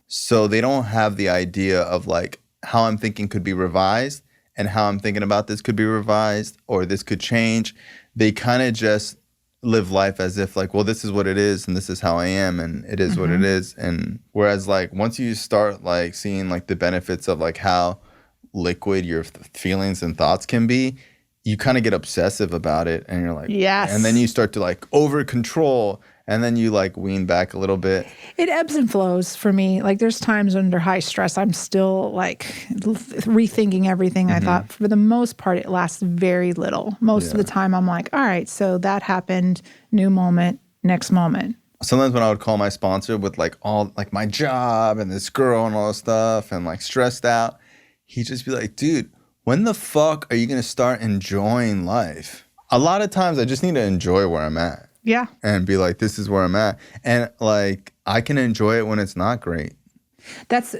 So they don't have the idea of like how I'm thinking could be revised and how I'm thinking about this could be revised or this could change. They kind of just live life as if like, well, this is what it is and this is how I am and it is what it is. And whereas like once you start like seeing like the benefits of like how liquid your feelings and thoughts can be, you kind of get obsessive about it and you're like, yes. And then you start to like over control. And then you like wean back a little bit. It ebbs and flows for me. Like there's times under high stress, I'm still like rethinking everything I thought. For the most part, it lasts very little. Most of the time I'm like, all right, so that happened, new moment, next moment. Sometimes when I would call my sponsor with like all like my job and this girl and all this stuff and like stressed out, he'd just be like, dude, when the fuck are you going to start enjoying life? A lot of times I just need to enjoy where I'm at. Yeah. And be like, this is where I'm at. And like, I can enjoy it when it's not great.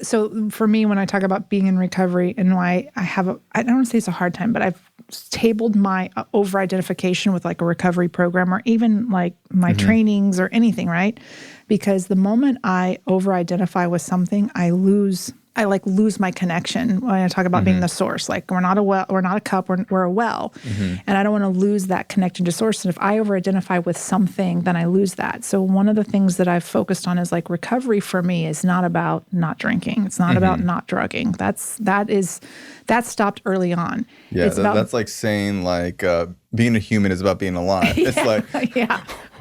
So for me, when I talk about being in recovery and why I don't want to say it's a hard time, but I've tabled my over-identification with like a recovery program or even like my trainings or anything, right? Because the moment I over-identify with something, I lose my connection when I talk about being the source. Like we're not a well, we're not a cup, we're a well. And I don't want to lose that connection to source. And if I over-identify with something, then I lose that. So one of the things that I've focused on is like recovery for me is not about not drinking. It's not about not drugging. That stopped early on. Yeah, that's like saying like being a human is about being alive. It's like,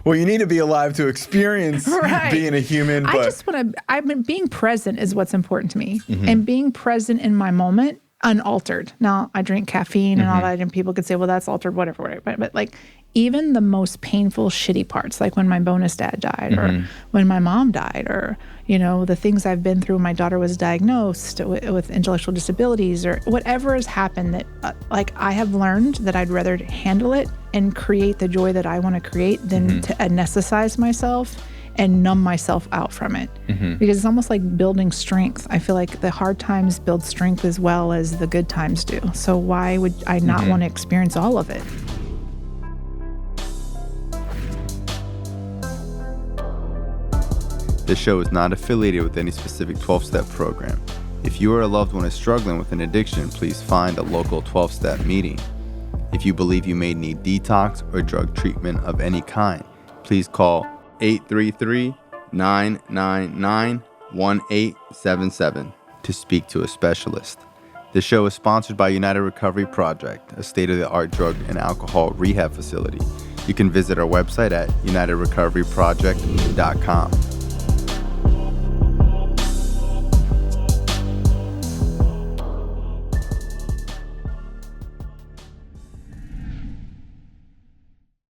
well, you need to be alive to experience being a human. But being present is what's important to me. And being present in my moment, unaltered. Now, I drink caffeine and all that, and people could say, well, that's altered, whatever. But like, even the most painful, shitty parts, like when my bonus dad died or when my mom died or, the things I've been through when my daughter was diagnosed with intellectual disabilities or whatever has happened that I have learned that I'd rather handle it and create the joy that I want to create than to anesthetize myself and numb myself out from it. Because it's almost like building strength. I feel like the hard times build strength as well as the good times do. So why would I not want to experience all of it? This show is not affiliated with any specific 12-step program. If you or a loved one is struggling with an addiction, please find a local 12-step meeting. If you believe you may need detox or drug treatment of any kind, please call 833-999-1877 to speak to a specialist. This show is sponsored by United Recovery Project, a state-of-the-art drug and alcohol rehab facility. You can visit our website at unitedrecoveryproject.com.